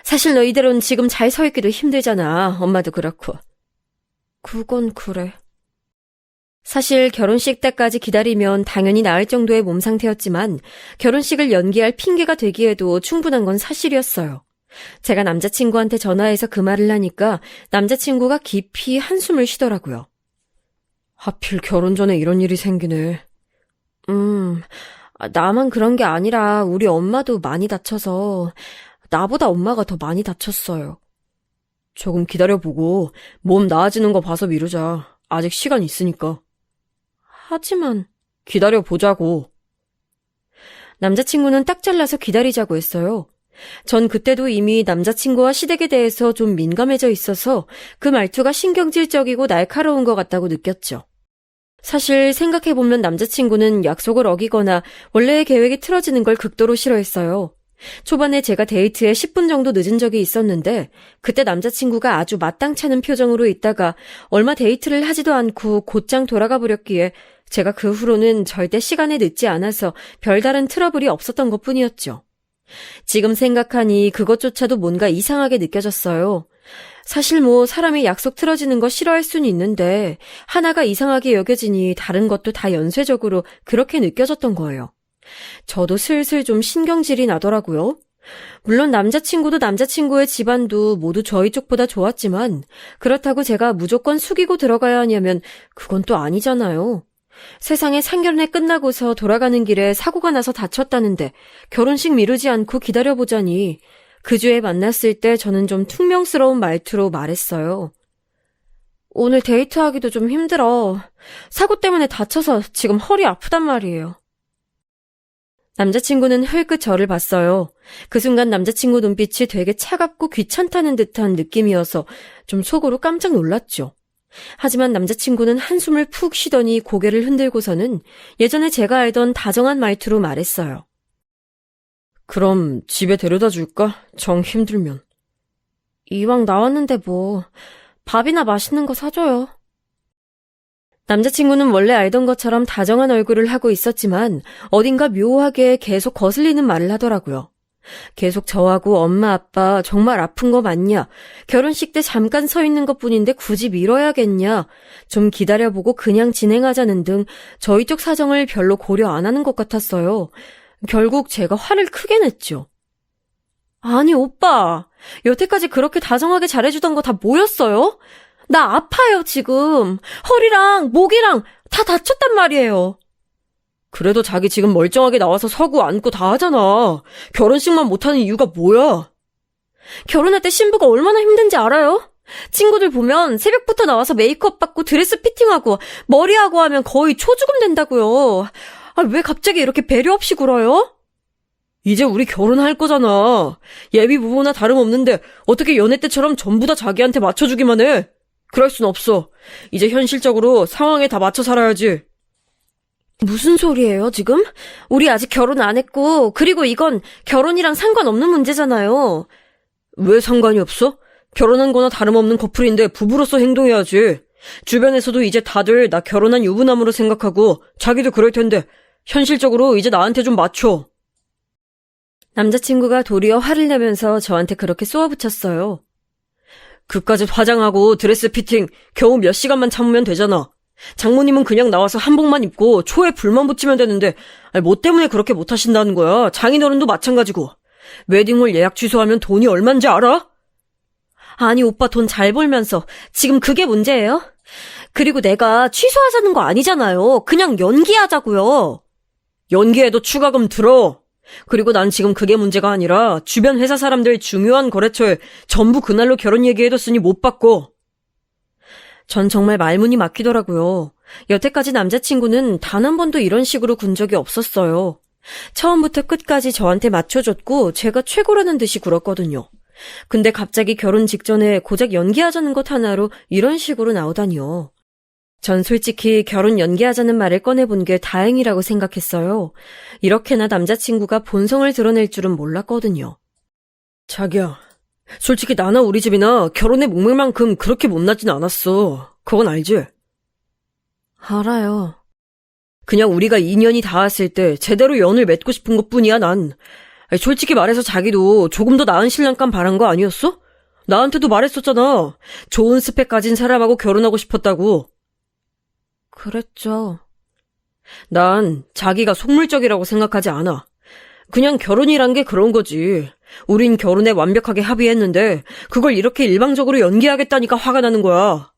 사실 너 이대로는 지금 잘 서 있기도 힘들잖아. 엄마도 그렇고. 그건 그래. 사실 결혼식 때까지 기다리면 당연히 나을 정도의 몸 상태였지만 결혼식을 연기할 핑계가 되기에도 충분한 건 사실이었어요. 제가 남자친구한테 전화해서 그 말을 하니까 남자친구가 깊이 한숨을 쉬더라고요. 하필 결혼 전에 이런 일이 생기네. 나만 그런 게 아니라 우리 엄마도 많이 다쳐서 나보다 엄마가 더 많이 다쳤어요. 조금 기다려보고 몸 나아지는 거 봐서 미루자. 아직 시간 있으니까. 하지만 기다려보자고. 남자친구는 딱 잘라서 기다리자고 했어요. 전 그때도 이미 남자친구와 시댁에 대해서 좀 민감해져 있어서 그 말투가 신경질적이고 날카로운 것 같다고 느꼈죠. 사실 생각해보면 남자친구는 약속을 어기거나 원래의 계획이 틀어지는 걸 극도로 싫어했어요. 초반에 제가 데이트에 10분 정도 늦은 적이 있었는데 그때 남자친구가 아주 마땅찮은 표정으로 있다가 얼마 데이트를 하지도 않고 곧장 돌아가 버렸기에 제가 그 후로는 절대 시간에 늦지 않아서 별다른 트러블이 없었던 것뿐이었죠. 지금 생각하니 그것조차도 뭔가 이상하게 느껴졌어요. 사실 사람이 약속 틀어지는 거 싫어할 수는 있는데 하나가 이상하게 여겨지니 다른 것도 다 연쇄적으로 그렇게 느껴졌던 거예요. 저도 슬슬 좀 신경질이 나더라고요. 물론 남자친구도 남자친구의 집안도 모두 저희 쪽보다 좋았지만 그렇다고 제가 무조건 숙이고 들어가야 하냐면 그건 또 아니잖아요. 세상에 상견례 끝나고서 돌아가는 길에 사고가 나서 다쳤다는데 결혼식 미루지 않고 기다려보자니 그 주에 만났을 때 저는 좀 퉁명스러운 말투로 말했어요. 오늘 데이트하기도 좀 힘들어. 사고 때문에 다쳐서 지금 허리 아프단 말이에요. 남자친구는 흘끗 저를 봤어요. 그 순간 남자친구 눈빛이 되게 차갑고 귀찮다는 듯한 느낌이어서 좀 속으로 깜짝 놀랐죠. 하지만 남자친구는 한숨을 푹 쉬더니 고개를 흔들고서는 예전에 제가 알던 다정한 말투로 말했어요. 그럼 집에 데려다 줄까? 정 힘들면. 이왕 나왔는데 밥이나 맛있는 거 사줘요. 남자친구는 원래 알던 것처럼 다정한 얼굴을 하고 있었지만 어딘가 묘하게 계속 거슬리는 말을 하더라고요. 계속 저하고 엄마 아빠 정말 아픈 거 맞냐? 결혼식 때 잠깐 서 있는 것뿐인데 굳이 미뤄야겠냐? 좀 기다려보고 그냥 진행하자는 등 저희 쪽 사정을 별로 고려 안 하는 것 같았어요. 결국 제가 화를 크게 냈죠. 아니 오빠, 여태까지 그렇게 다정하게 잘해주던 거 다 뭐였어요? 나 아파요 지금. 허리랑 목이랑 다 다쳤단 말이에요. 그래도 자기 지금 멀쩡하게 나와서 서고 앉고 다 하잖아. 결혼식만 못하는 이유가 뭐야? 결혼할 때 신부가 얼마나 힘든지 알아요? 친구들 보면 새벽부터 나와서 메이크업 받고 드레스 피팅하고 머리하고 하면 거의 초죽음 된다고요. 아, 왜 갑자기 이렇게 배려 없이 굴어요? 이제 우리 결혼할 거잖아. 예비 부부나 다름없는데 어떻게 연애 때처럼 전부 다 자기한테 맞춰주기만 해? 그럴 순 없어. 이제 현실적으로 상황에 다 맞춰 살아야지. 무슨 소리예요, 지금? 우리 아직 결혼 안 했고, 그리고 이건 결혼이랑 상관없는 문제잖아요. 왜 상관이 없어? 결혼한 거나 다름없는 커플인데 부부로서 행동해야지. 주변에서도 이제 다들 나 결혼한 유부남으로 생각하고 자기도 그럴 텐데 현실적으로 이제 나한테 좀 맞춰. 남자친구가 도리어 화를 내면서 저한테 그렇게 쏘아붙였어요. 그까짓 화장하고 드레스 피팅 겨우 몇 시간만 참으면 되잖아. 장모님은 그냥 나와서 한복만 입고 초에 불만 붙이면 되는데 뭐 때문에 그렇게 못하신다는 거야. 장인어른도 마찬가지고. 웨딩홀 예약 취소하면 돈이 얼만지 알아? 아니 오빠 돈 잘 벌면서 지금 그게 문제예요? 그리고 내가 취소하자는 거 아니잖아요. 그냥 연기하자고요. 연기해도 추가금 들어. 그리고 난 지금 그게 문제가 아니라 주변 회사 사람들 중요한 거래처에 전부 그날로 결혼 얘기해뒀으니 못 받고. 전 정말 말문이 막히더라고요. 여태까지 남자친구는 단 한 번도 이런 식으로 군 적이 없었어요. 처음부터 끝까지 저한테 맞춰줬고 제가 최고라는 듯이 굴었거든요. 근데 갑자기 결혼 직전에 고작 연기하자는 것 하나로 이런 식으로 나오다니요. 전 솔직히 결혼 연기하자는 말을 꺼내본 게 다행이라고 생각했어요. 이렇게나 남자친구가 본성을 드러낼 줄은 몰랐거든요. 자기야, 솔직히 나나 우리 집이나 결혼의 목매만큼 그렇게 못나진 않았어. 그건 알지? 알아요. 그냥 우리가 인연이 닿았을 때 제대로 연을 맺고 싶은 것뿐이야, 난. 솔직히 말해서 자기도 조금 더 나은 신랑감 바란 거 아니었어? 나한테도 말했었잖아. 좋은 스펙 가진 사람하고 결혼하고 싶었다고. 그랬죠. 난 자기가 속물적이라고 생각하지 않아. 그냥 결혼이란 게 그런 거지. 우린 결혼에 완벽하게 합의했는데 그걸 이렇게 일방적으로 연기하겠다니까 화가 나는 거야.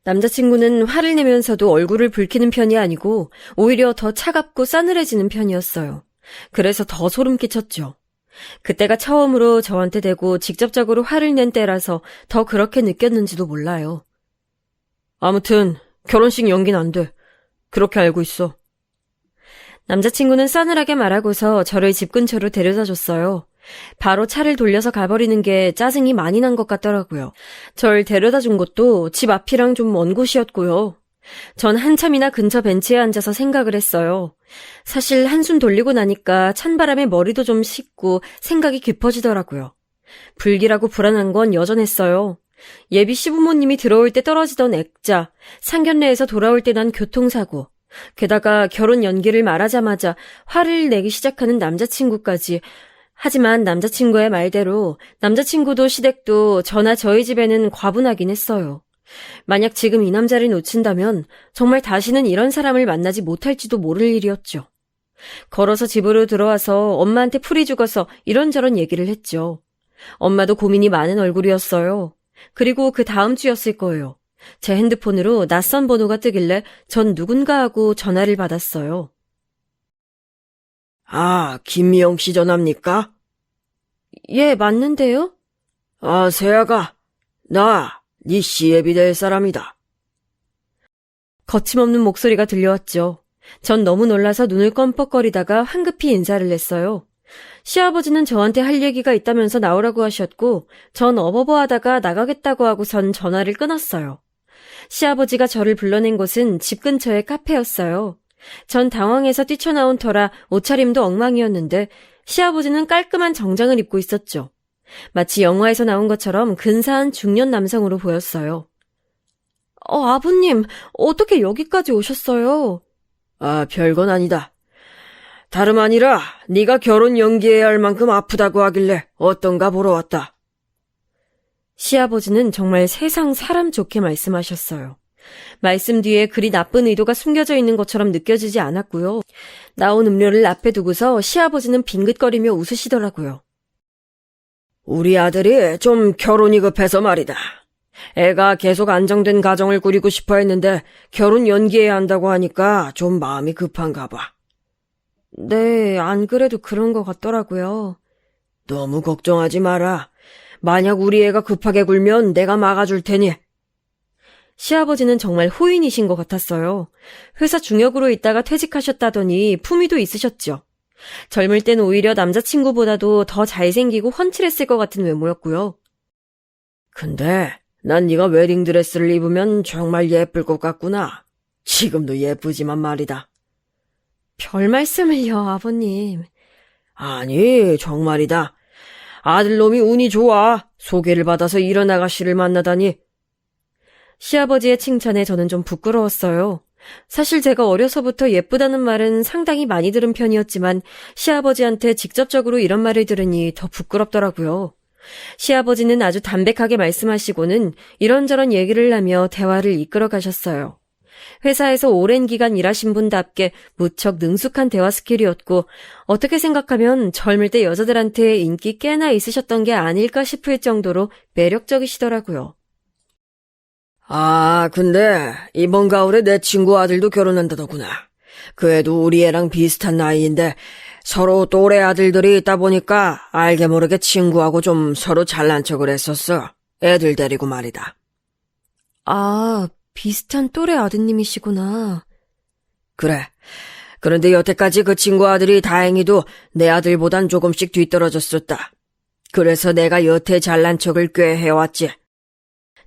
남자친구는 화를 내면서도 얼굴을 붉히는 편이 아니고 오히려 더 차갑고 싸늘해지는 편이었어요. 그래서 더 소름 끼쳤죠. 그때가 처음으로 저한테 대고 직접적으로 화를 낸 때라서 더 그렇게 느꼈는지도 몰라요. 아무튼 결혼식 연기는 안 돼. 그렇게 알고 있어. 남자친구는 싸늘하게 말하고서 저를 집 근처로 데려다줬어요. 바로 차를 돌려서 가버리는 게 짜증이 많이 난 것 같더라고요. 절 데려다준 곳도 집 앞이랑 좀 먼 곳이었고요. 전 한참이나 근처 벤치에 앉아서 생각을 했어요. 사실 한숨 돌리고 나니까 찬바람에 머리도 좀 식고 생각이 깊어지더라고요. 불길하고 불안한 건 여전했어요. 예비 시부모님이 들어올 때 떨어지던 액자, 상견례에서 돌아올 때 난 교통사고, 게다가 결혼 연기를 말하자마자 화를 내기 시작하는 남자친구까지. 하지만 남자친구의 말대로 남자친구도 시댁도 저나 저희 집에는 과분하긴 했어요. 만약 지금 이 남자를 놓친다면 정말 다시는 이런 사람을 만나지 못할지도 모를 일이었죠. 걸어서 집으로 들어와서 엄마한테 풀이 죽어서 이런저런 얘기를 했죠. 엄마도 고민이 많은 얼굴이었어요. 그리고 그 다음 주였을 거예요. 제 핸드폰으로 낯선 번호가 뜨길래 전 누군가 하고 전화를 받았어요. 아, 김미영 씨 전화입니까? 예, 맞는데요? 아, 세아가, 네 시애비 될 사람이다. 거침없는 목소리가 들려왔죠. 전 너무 놀라서 눈을 껌뻑거리다가 황급히 인사를 했어요. 시아버지는 저한테 할 얘기가 있다면서 나오라고 하셨고 전 어버버하다가 나가겠다고 하고선 전화를 끊었어요. 시아버지가 저를 불러낸 곳은 집 근처의 카페였어요. 전 당황해서 뛰쳐나온 터라 옷차림도 엉망이었는데 시아버지는 깔끔한 정장을 입고 있었죠. 마치 영화에서 나온 것처럼 근사한 중년 남성으로 보였어요. 아버님, 어떻게 여기까지 오셨어요? 아, 별건 아니다. 다름 아니라 네가 결혼 연기해야 할 만큼 아프다고 하길래 어떤가 보러 왔다. 시아버지는 정말 세상 사람 좋게 말씀하셨어요. 말씀 뒤에 그리 나쁜 의도가 숨겨져 있는 것처럼 느껴지지 않았고요. 나온 음료를 앞에 두고서 시아버지는 빙긋거리며 웃으시더라고요. 우리 아들이 좀 결혼이 급해서 말이다. 애가 계속 안정된 가정을 꾸리고 싶어 했는데 결혼 연기해야 한다고 하니까 좀 마음이 급한가 봐. 네, 안 그래도 그런 것 같더라고요. 너무 걱정하지 마라. 만약 우리 애가 급하게 굴면 내가 막아줄 테니. 시아버지는 정말 호인이신 것 같았어요. 회사 중역으로 있다가 퇴직하셨다더니 품위도 있으셨죠. 젊을 땐 오히려 남자친구보다도 더 잘생기고 훤칠했을 것 같은 외모였고요. 근데 난 네가 웨딩드레스를 입으면 정말 예쁠 것 같구나. 지금도 예쁘지만 말이다. 별 말씀을요, 아버님. 아니, 정말이다. 아들놈이 운이 좋아. 소개를 받아서 이런 아가씨를 만나다니. 시아버지의 칭찬에 저는 좀 부끄러웠어요. 사실 제가 어려서부터 예쁘다는 말은 상당히 많이 들은 편이었지만 시아버지한테 직접적으로 이런 말을 들으니 더 부끄럽더라고요. 시아버지는 아주 담백하게 말씀하시고는 이런저런 얘기를 하며 대화를 이끌어 가셨어요. 회사에서 오랜 기간 일하신 분답게 무척 능숙한 대화 스킬이었고 어떻게 생각하면 젊을 때 여자들한테 인기 꽤나 있으셨던 게 아닐까 싶을 정도로 매력적이시더라고요. 아, 근데 이번 가을에 내 친구 아들도 결혼한다더구나. 그 애도 우리 애랑 비슷한 나이인데 서로 또래 아들들이 있다 보니까 알게 모르게 친구하고 좀 서로 잘난 척을 했었어. 애들 데리고 말이다. 아, 비슷한 또래 아드님이시구나. 그래. 그런데 여태까지 그 친구 아들이 다행히도 내 아들보단 조금씩 뒤떨어졌었다. 그래서 내가 여태 잘난 척을 꽤 해왔지.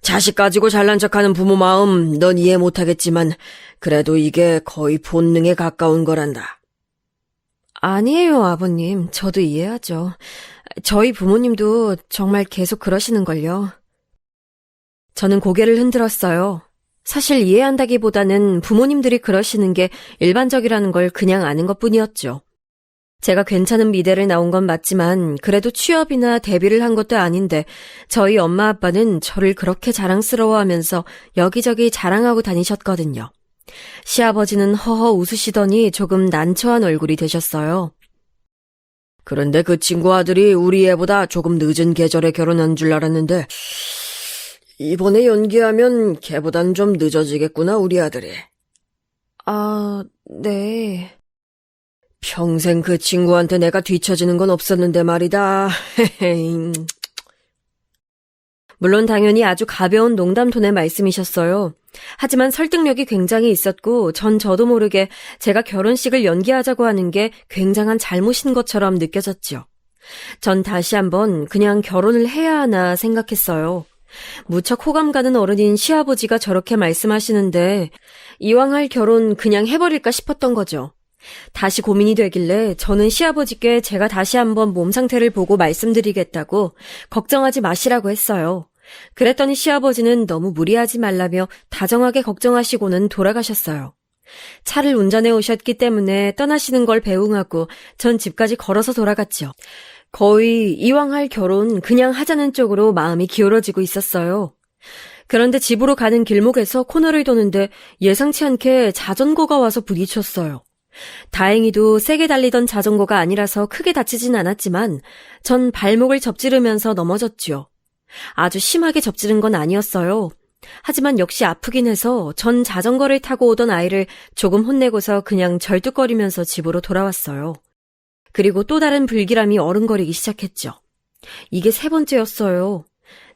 자식 가지고 잘난 척하는 부모 마음 넌 이해 못하겠지만 그래도 이게 거의 본능에 가까운 거란다. 아니에요, 아버님. 저도 이해하죠. 저희 부모님도 정말 계속 그러시는걸요. 저는 고개를 흔들었어요. 사실 이해한다기보다는 부모님들이 그러시는 게 일반적이라는 걸 그냥 아는 것뿐이었죠. 제가 괜찮은 미대를 나온 건 맞지만 그래도 취업이나 데뷔를 한 것도 아닌데 저희 엄마 아빠는 저를 그렇게 자랑스러워하면서 여기저기 자랑하고 다니셨거든요. 시아버지는 허허 웃으시더니 조금 난처한 얼굴이 되셨어요. 그런데 그 친구 아들이 우리 애보다 조금 늦은 계절에 결혼한 줄 알았는데 이번에 연기하면 걔보단 좀 늦어지겠구나 우리 아들이. 아, 네. 평생 그 친구한테 내가 뒤처지는 건 없었는데 말이다. 물론 당연히 아주 가벼운 농담 톤의 말씀이셨어요. 하지만 설득력이 굉장히 있었고 저도 모르게 제가 결혼식을 연기하자고 하는 게 굉장한 잘못인 것처럼 느껴졌죠. 전 다시 한번 그냥 결혼을 해야 하나 생각했어요. 무척 호감 가는 어른인 시아버지가 저렇게 말씀하시는데 이왕 할 결혼 그냥 해버릴까 싶었던 거죠. 다시 고민이 되길래 저는 시아버지께 제가 다시 한번 몸 상태를 보고 말씀드리겠다고 걱정하지 마시라고 했어요. 그랬더니 시아버지는 너무 무리하지 말라며 다정하게 걱정하시고는 돌아가셨어요. 차를 운전해 오셨기 때문에 떠나시는 걸 배웅하고 전 집까지 걸어서 돌아갔죠. 거의 이왕 할 결혼 그냥 하자는 쪽으로 마음이 기울어지고 있었어요. 그런데 집으로 가는 길목에서 코너를 도는데 예상치 않게 자전거가 와서 부딪혔어요. 다행히도 세게 달리던 자전거가 아니라서 크게 다치진 않았지만 전 발목을 접지르면서 넘어졌죠. 아주 심하게 접지른 건 아니었어요. 하지만 역시 아프긴 해서 전 자전거를 타고 오던 아이를 조금 혼내고서 그냥 절뚝거리면서 집으로 돌아왔어요. 그리고 또 다른 불길함이 어른거리기 시작했죠. 이게 세 번째였어요.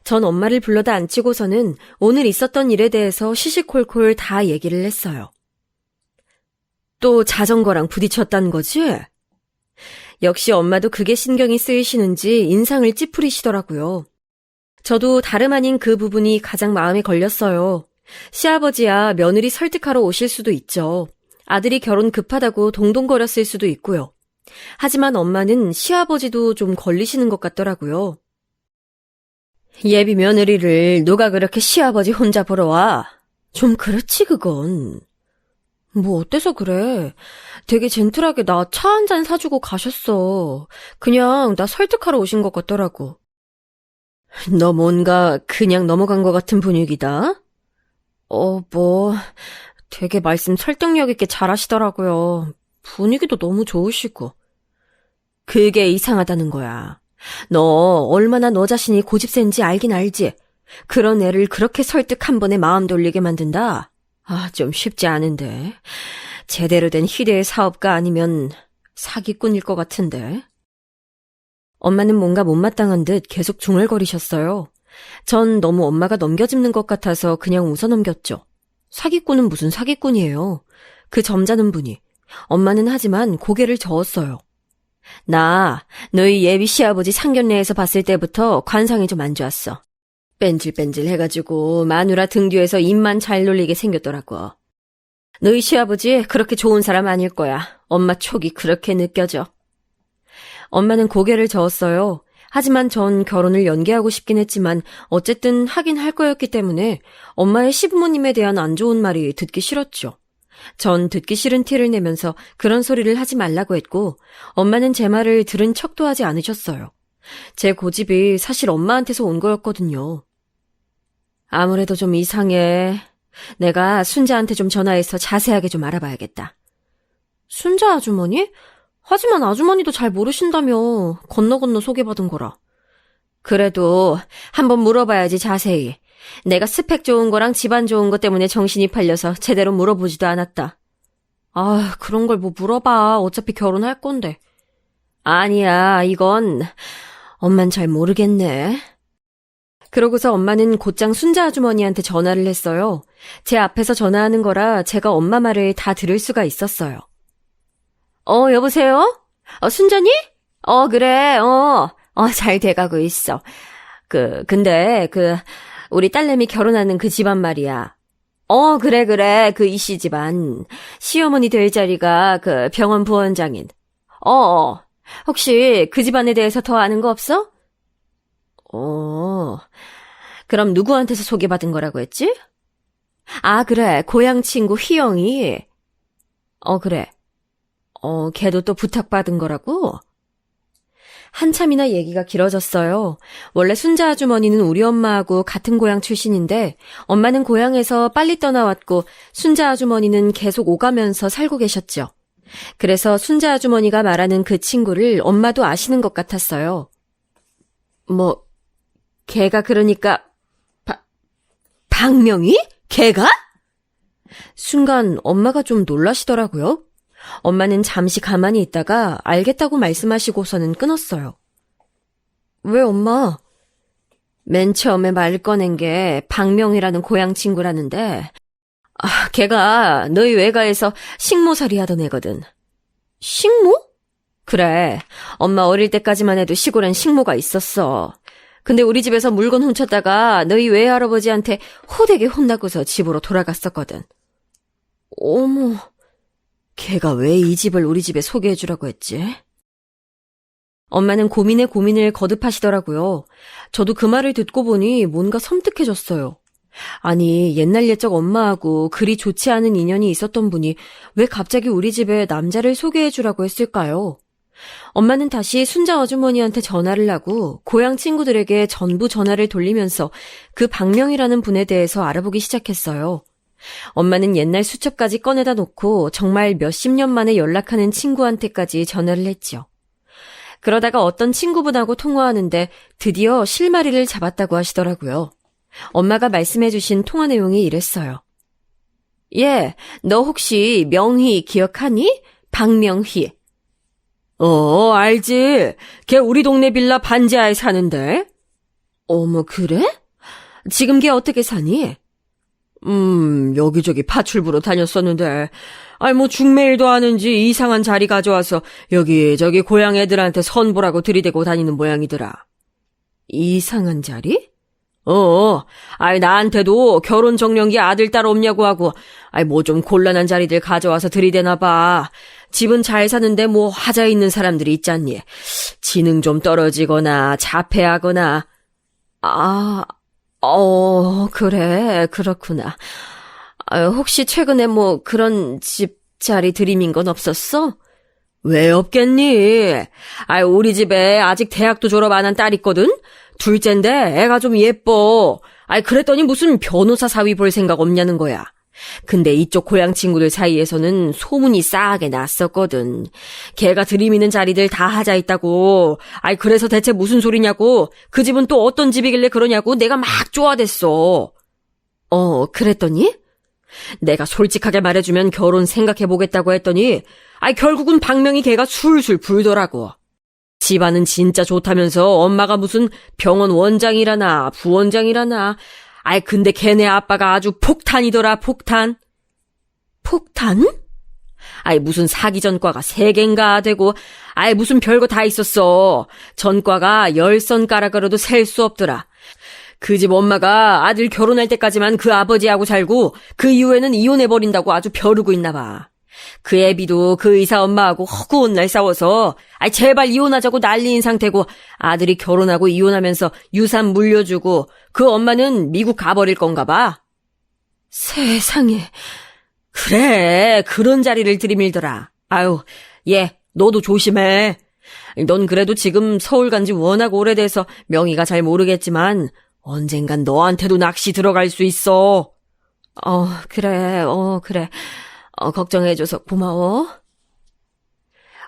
전 엄마를 불러다 앉히고서는 오늘 있었던 일에 대해서 시시콜콜 다 얘기를 했어요. 또 자전거랑 부딪혔다는 거지? 역시 엄마도 그게 신경이 쓰이시는지 인상을 찌푸리시더라고요. 저도 다름 아닌 그 부분이 가장 마음에 걸렸어요. 시아버지야 며느리 설득하러 오실 수도 있죠. 아들이 결혼 급하다고 동동거렸을 수도 있고요. 하지만 엄마는 시아버지도 좀 걸리시는 것 같더라고요. 예비 며느리를 누가 그렇게 시아버지 혼자 보러 와? 좀 그렇지 그건. 뭐 어때서 그래? 되게 젠틀하게 나 차 한 잔 사주고 가셨어. 그냥 나 설득하러 오신 것 같더라고. 너 뭔가 그냥 넘어간 것 같은 분위기다? 뭐 되게 말씀 설득력 있게 잘하시더라고요. 분위기도 너무 좋으시고. 그게 이상하다는 거야. 너 얼마나 너 자신이 고집센지 알긴 알지? 그런 애를 그렇게 설득 한 번에 마음 돌리게 만든다? 좀 쉽지 않은데. 제대로 된 희대의 사업가 아니면 사기꾼일 것 같은데. 엄마는 뭔가 못마땅한 듯 계속 중얼거리셨어요. 전 너무 엄마가 넘겨짚는 것 같아서 그냥 웃어넘겼죠. 사기꾼은 무슨 사기꾼이에요. 그 점잖은 분이. 엄마는 하지만 고개를 저었어요. 나 너희 예비 시아버지 상견례에서 봤을 때부터 관상이 좀 안 좋았어. 뺀질뺀질 해가지고 마누라 등 뒤에서 입만 잘 놀리게 생겼더라고. 너희 시아버지 그렇게 좋은 사람 아닐 거야. 엄마 촉이 그렇게 느껴져. 엄마는 고개를 저었어요. 하지만 전 결혼을 연기하고 싶긴 했지만 어쨌든 하긴 할 거였기 때문에 엄마의 시부모님에 대한 안 좋은 말이 듣기 싫었죠. 전 듣기 싫은 티를 내면서 그런 소리를 하지 말라고 했고 엄마는 제 말을 들은 척도 하지 않으셨어요. 제 고집이 사실 엄마한테서 온 거였거든요. 아무래도 좀 이상해. 내가 순자한테 좀 전화해서 자세하게 좀 알아봐야겠다. 순자 아주머니? 하지만 아주머니도 잘 모르신다며. 건너 소개받은 거라. 그래도 한번 물어봐야지 자세히. 내가 스펙 좋은 거랑 집안 좋은 것 때문에 정신이 팔려서 제대로 물어보지도 않았다. 그런 걸 뭐 물어봐. 어차피 결혼할 건데. 아니야, 이건 엄만 잘 모르겠네. 그러고서 엄마는 곧장 순자 아주머니한테 전화를 했어요. 제 앞에서 전화하는 거라 제가 엄마 말을 다 들을 수가 있었어요. 여보세요? 순자니? 그래, 잘 돼가고 있어. 근데, 우리 딸내미 결혼하는 그 집안 말이야. 그래, 그 이씨 집안. 시어머니 될 자리가 그 병원 부원장인. 혹시 그 집안에 대해서 더 아는 거 없어? 그럼 누구한테서 소개받은 거라고 했지? 그래, 고향 친구 희영이. 그래. 걔도 또 부탁받은 거라고? 한참이나 얘기가 길어졌어요. 원래 순자 아주머니는 우리 엄마하고 같은 고향 출신인데 엄마는 고향에서 빨리 떠나왔고 순자 아주머니는 계속 오가면서 살고 계셨죠. 그래서 순자 아주머니가 말하는 그 친구를 엄마도 아시는 것 같았어요. 걔가 그러니까 박명희? 걔가? 순간 엄마가 좀 놀라시더라고요. 엄마는 잠시 가만히 있다가 알겠다고 말씀하시고서는 끊었어요. 왜 엄마? 맨 처음에 말 꺼낸 게 박명희라는 고향 친구라는데 걔가 너희 외가에서 식모살이 하던 애거든. 식모? 그래, 엄마 어릴 때까지만 해도 시골엔 식모가 있었어. 근데 우리 집에서 물건 훔쳤다가 너희 외할아버지한테 호되게 혼나고서 집으로 돌아갔었거든. 어머... 걔가 왜 이 집을 우리 집에 소개해주라고 했지? 엄마는 고민에 고민을 거듭하시더라고요. 저도 그 말을 듣고 보니 뭔가 섬뜩해졌어요. 아니, 옛날 옛적 엄마하고 그리 좋지 않은 인연이 있었던 분이 왜 갑자기 우리 집에 남자를 소개해주라고 했을까요? 엄마는 다시 순자 아주머니한테 전화를 하고 고향 친구들에게 전부 전화를 돌리면서 그 박명희라는 분에 대해서 알아보기 시작했어요. 엄마는 옛날 수첩까지 꺼내다 놓고 정말 몇십 년 만에 연락하는 친구한테까지 전화를 했죠. 그러다가 어떤 친구분하고 통화하는데 드디어 실마리를 잡았다고 하시더라고요. 엄마가 말씀해주신 통화 내용이 이랬어요. 너 혹시 명희 기억하니? 박명희. 알지. 걔 우리 동네 빌라 반지하에 사는데. 어머, 그래? 지금 걔 어떻게 사니? 여기저기 파출부로 다녔었는데, 중매일도 하는지 이상한 자리 가져와서 여기저기 고향 애들한테 선보라고 들이대고 다니는 모양이더라. 이상한 자리? 나한테도 결혼 정년기 아들, 딸 없냐고 하고, 좀 곤란한 자리들 가져와서 들이대나 봐. 집은 잘 사는데 하자 있는 사람들이 있잖니. 지능 좀 떨어지거나 자폐하거나. 그래, 그렇구나. 혹시 최근에 뭐 그런 집 자리 들이민 건 없었어? 왜 없겠니? 우리 집에 아직 대학도 졸업 안 한 딸 있거든? 둘째인데 애가 좀 예뻐. 그랬더니 무슨 변호사 사위 볼 생각 없냐는 거야. 근데 이쪽 고향 친구들 사이에서는 소문이 싸하게 났었거든. 걔가 들이미는 자리들 다 하자 있다고. 그래서 대체 무슨 소리냐고. 그 집은 또 어떤 집이길래 그러냐고 내가 막 쪼아댔어. 그랬더니? 내가 솔직하게 말해주면 결혼 생각해보겠다고 했더니 결국은 박명희 걔가 술술 불더라고. 집안은 진짜 좋다면서 엄마가 무슨 병원 원장이라나 부원장이라나. 근데 걔네 아빠가 아주 폭탄이더라, 폭탄. 폭탄? 무슨 사기 전과가 3개인가 되고 무슨 별거 다 있었어. 전과가 10손가락으로도 셀 수 없더라. 그 집 엄마가 아들 결혼할 때까지만 그 아버지하고 살고 그 이후에는 이혼해버린다고 아주 벼르고 있나 봐. 그 애비도 그 의사 엄마하고 허구한 날 싸워서 제발 이혼하자고 난리인 상태고 아들이 결혼하고 이혼하면서 유산 물려주고 그 엄마는 미국 가버릴 건가 봐. 세상에. 그래, 그런 자리를 들이밀더라. 얘, 너도 조심해. 넌 그래도 지금 서울 간지 워낙 오래돼서 명의가 잘 모르겠지만 언젠간 너한테도 낚시 들어갈 수 있어. 그래. 걱정해줘서 고마워.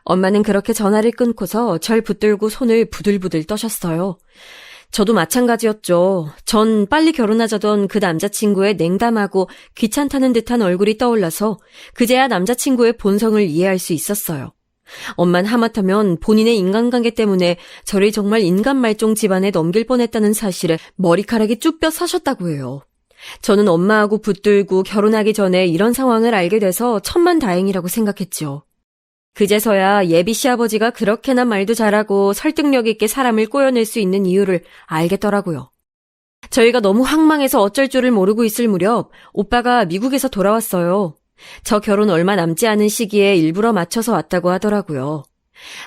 엄마는 그렇게 전화를 끊고서 절 붙들고 손을 부들부들 떠셨어요. 저도 마찬가지였죠. 전 빨리 결혼하자던 그 남자친구의 냉담하고 귀찮다는 듯한 얼굴이 떠올라서 그제야 남자친구의 본성을 이해할 수 있었어요. 엄만 하마터면 본인의 인간관계 때문에 저를 정말 인간 말종 집안에 넘길 뻔했다는 사실에 머리카락이 쭈뼛 서셨다고 해요. 저는 엄마하고 붙들고 결혼하기 전에 이런 상황을 알게 돼서 천만다행이라고 생각했죠. 그제서야 예비 시아버지가 그렇게나 말도 잘하고 설득력 있게 사람을 꼬여낼 수 있는 이유를 알겠더라고요. 저희가 너무 황망해서 어쩔 줄을 모르고 있을 무렵 오빠가 미국에서 돌아왔어요. 저 결혼 얼마 남지 않은 시기에 일부러 맞춰서 왔다고 하더라고요.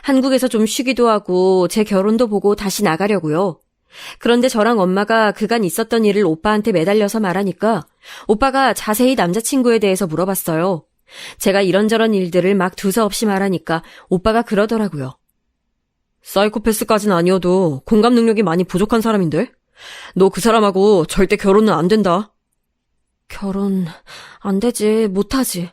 한국에서 좀 쉬기도 하고 제 결혼도 보고 다시 나가려고요. 그런데 저랑 엄마가 그간 있었던 일을 오빠한테 매달려서 말하니까 오빠가 자세히 남자친구에 대해서 물어봤어요. 제가 이런저런 일들을 막 두서없이 말하니까 오빠가 그러더라고요. 사이코패스까진 아니어도 공감 능력이 많이 부족한 사람인데? 너 그 사람하고 절대 결혼은 안 된다. 결혼 안 되지, 못하지.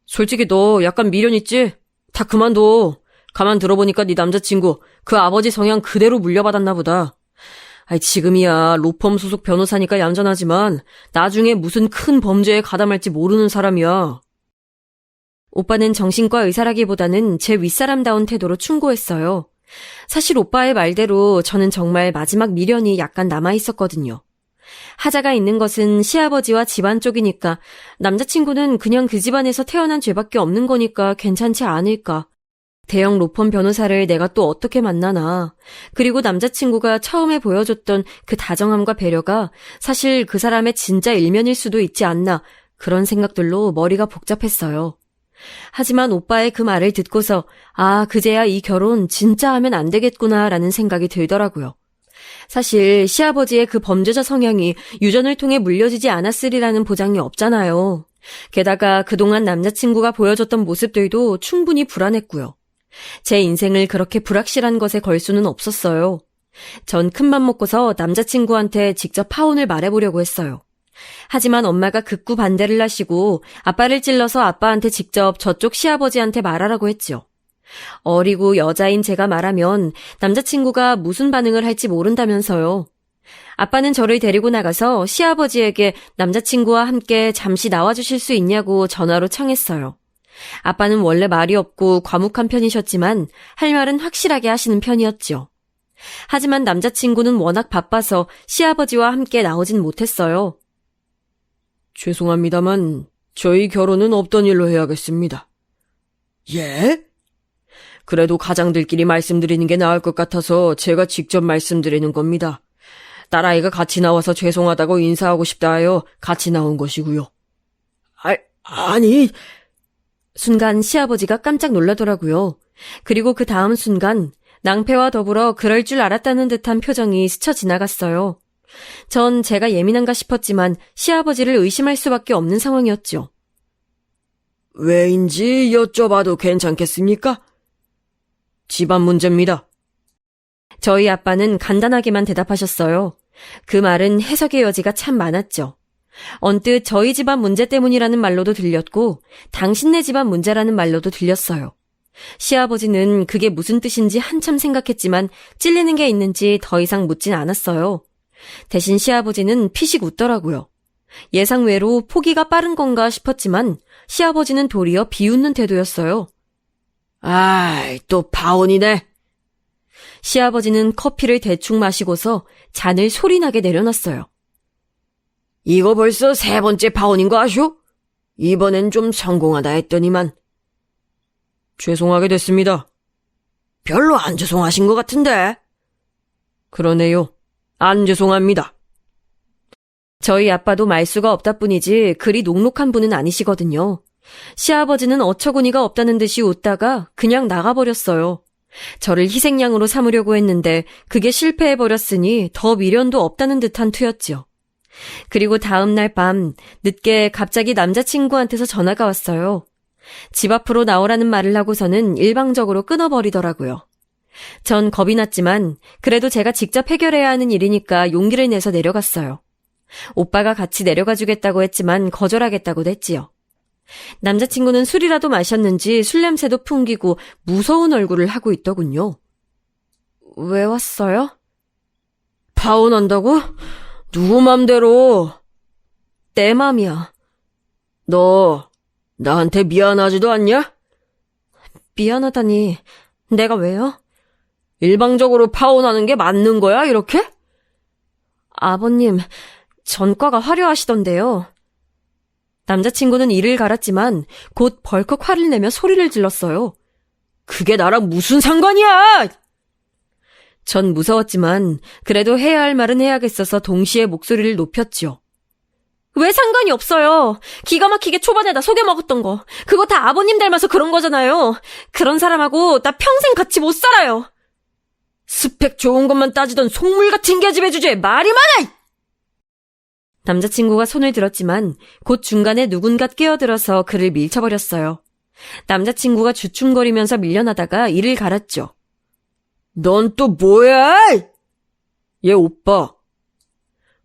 솔직히 너 약간 미련 있지? 다 그만둬. 가만 들어보니까 네 남자친구 그 아버지 성향 그대로 물려받았나 보다. 지금이야 로펌 소속 변호사니까 얌전하지만 나중에 무슨 큰 범죄에 가담할지 모르는 사람이야. 오빠는 정신과 의사라기보다는 제 윗사람다운 태도로 충고했어요. 사실 오빠의 말대로 저는 정말 마지막 미련이 약간 남아있었거든요. 하자가 있는 것은 시아버지와 집안 쪽이니까 남자친구는 그냥 그 집안에서 태어난 죄밖에 없는 거니까 괜찮지 않을까. 대형 로펌 변호사를 내가 또 어떻게 만나나. 그리고 남자친구가 처음에 보여줬던 그 다정함과 배려가 사실 그 사람의 진짜 일면일 수도 있지 않나. 그런 생각들로 머리가 복잡했어요. 하지만 오빠의 그 말을 듣고서 그제야 이 결혼 진짜 하면 안 되겠구나라는 생각이 들더라고요. 사실 시아버지의 그 범죄자 성향이 유전을 통해 물려지지 않았으리라는 보장이 없잖아요. 게다가 그동안 남자친구가 보여줬던 모습들도 충분히 불안했고요. 제 인생을 그렇게 불확실한 것에 걸 수는 없었어요. 전 큰맘 먹고서 남자친구한테 직접 파혼을 말해보려고 했어요. 하지만 엄마가 극구 반대를 하시고 아빠를 찔러서 아빠한테 직접 저쪽 시아버지한테 말하라고 했죠. 어리고 여자인 제가 말하면 남자친구가 무슨 반응을 할지 모른다면서요. 아빠는 저를 데리고 나가서 시아버지에게 남자친구와 함께 잠시 나와주실 수 있냐고 전화로 청했어요. 아빠는 원래 말이 없고 과묵한 편이셨지만 할 말은 확실하게 하시는 편이었죠. 하지만 남자친구는 워낙 바빠서 시아버지와 함께 나오진 못했어요. 죄송합니다만 저희 결혼은 없던 일로 해야겠습니다. 예? 그래도 가장들끼리 말씀드리는 게 나을 것 같아서 제가 직접 말씀드리는 겁니다. 딸아이가 같이 나와서 죄송하다고 인사하고 싶다 하여 같이 나온 것이고요. 아니... 순간 시아버지가 깜짝 놀라더라고요. 그리고 그 다음 순간 낭패와 더불어 그럴 줄 알았다는 듯한 표정이 스쳐 지나갔어요. 전 제가 예민한가 싶었지만 시아버지를 의심할 수밖에 없는 상황이었죠. 왜인지 여쭤봐도 괜찮겠습니까? 집안 문제입니다. 저희 아빠는 간단하게만 대답하셨어요. 그 말은 해석의 여지가 참 많았죠. 언뜻 저희 집안 문제 때문이라는 말로도 들렸고 당신네 집안 문제라는 말로도 들렸어요. 시아버지는 그게 무슨 뜻인지 한참 생각했지만 찔리는 게 있는지 더 이상 묻진 않았어요. 대신 시아버지는 피식 웃더라고요. 예상외로 포기가 빠른 건가 싶었지만 시아버지는 도리어 비웃는 태도였어요. 아이, 또 파혼이네. 시아버지는 커피를 대충 마시고서 잔을 소리나게 내려놨어요. 이거 벌써 3번째 파혼인 거 아쇼? 이번엔 좀 성공하다 했더니만. 죄송하게 됐습니다. 별로 안 죄송하신 것 같은데. 그러네요. 안 죄송합니다. 저희 아빠도 말수가 없다 뿐이지 그리 녹록한 분은 아니시거든요. 시아버지는 어처구니가 없다는 듯이 웃다가 그냥 나가버렸어요. 저를 희생양으로 삼으려고 했는데 그게 실패해버렸으니 더 미련도 없다는 듯한 투였죠. 그리고 다음 날 밤 늦게 갑자기 남자친구한테서 전화가 왔어요. 집 앞으로 나오라는 말을 하고서는 일방적으로 끊어버리더라고요. 전 겁이 났지만 그래도 제가 직접 해결해야 하는 일이니까 용기를 내서 내려갔어요. 오빠가 같이 내려가 주겠다고 했지만 거절하겠다고 했지요. 남자친구는 술이라도 마셨는지 술 냄새도 풍기고 무서운 얼굴을 하고 있더군요. 왜 왔어요? 파혼한다고? 누구 맘대로? 내 맘이야. 너 나한테 미안하지도 않냐? 미안하다니. 내가 왜요? 일방적으로 파혼하는 게 맞는 거야, 이렇게? 아버님, 전과가 화려하시던데요. 남자친구는 이를 갈았지만 곧 벌컥 화를 내며 소리를 질렀어요. 그게 나랑 무슨 상관이야! 전 무서웠지만 그래도 해야 할 말은 해야겠어서 동시에 목소리를 높였죠. 왜 상관이 없어요. 기가 막히게 초반에 나 속여먹었던 거. 그거 다 아버님 닮아서 그런 거잖아요. 그런 사람하고 나 평생 같이 못 살아요. 스펙 좋은 것만 따지던 속물 같은 계집애 주제에 말이 많아! 남자친구가 손을 들었지만 곧 중간에 누군가 끼어들어서 그를 밀쳐버렸어요. 남자친구가 주춤거리면서 밀려나다가 이를 갈았죠. 넌 또 뭐야? 얘 오빠.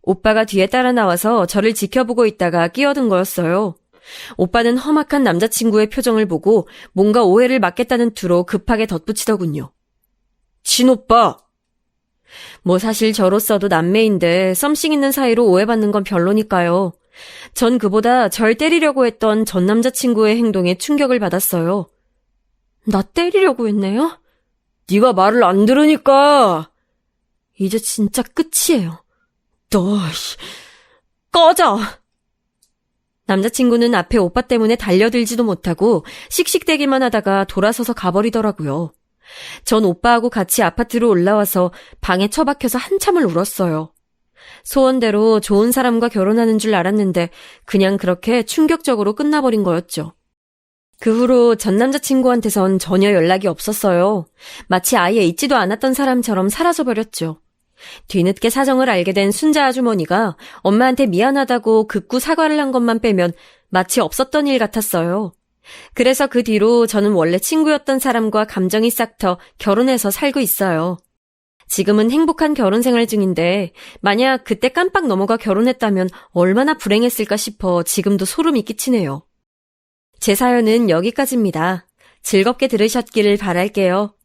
오빠가 뒤에 따라 나와서 저를 지켜보고 있다가 끼어든 거였어요. 오빠는 험악한 남자친구의 표정을 보고 뭔가 오해를 막겠다는 투로 급하게 덧붙이더군요. 친오빠. 뭐 사실 저로서도 남매인데 썸씽 있는 사이로 오해받는 건 별로니까요. 전 그보다 절 때리려고 했던 전 남자친구의 행동에 충격을 받았어요. 나 때리려고 했네요? 네가 말을 안 들으니까. 이제 진짜 끝이에요. 너, 꺼져! 남자친구는 앞에 오빠 때문에 달려들지도 못하고 씩씩대기만 하다가 돌아서서 가버리더라고요. 전 오빠하고 같이 아파트로 올라와서 방에 처박혀서 한참을 울었어요. 소원대로 좋은 사람과 결혼하는 줄 알았는데 그냥 그렇게 충격적으로 끝나버린 거였죠. 그 후로 전 남자친구한테선 전혀 연락이 없었어요. 마치 아예 있지도 않았던 사람처럼 사라져버렸죠. 뒤늦게 사정을 알게 된 순자 아주머니가 엄마한테 미안하다고 극구 사과를 한 것만 빼면 마치 없었던 일 같았어요. 그래서 그 뒤로 저는 원래 친구였던 사람과 감정이 싹터 결혼해서 살고 있어요. 지금은 행복한 결혼 생활 중인데 만약 그때 깜빡 넘어가 결혼했다면 얼마나 불행했을까 싶어 지금도 소름이 끼치네요. 제 사연은 여기까지입니다. 즐겁게 들으셨기를 바랄게요.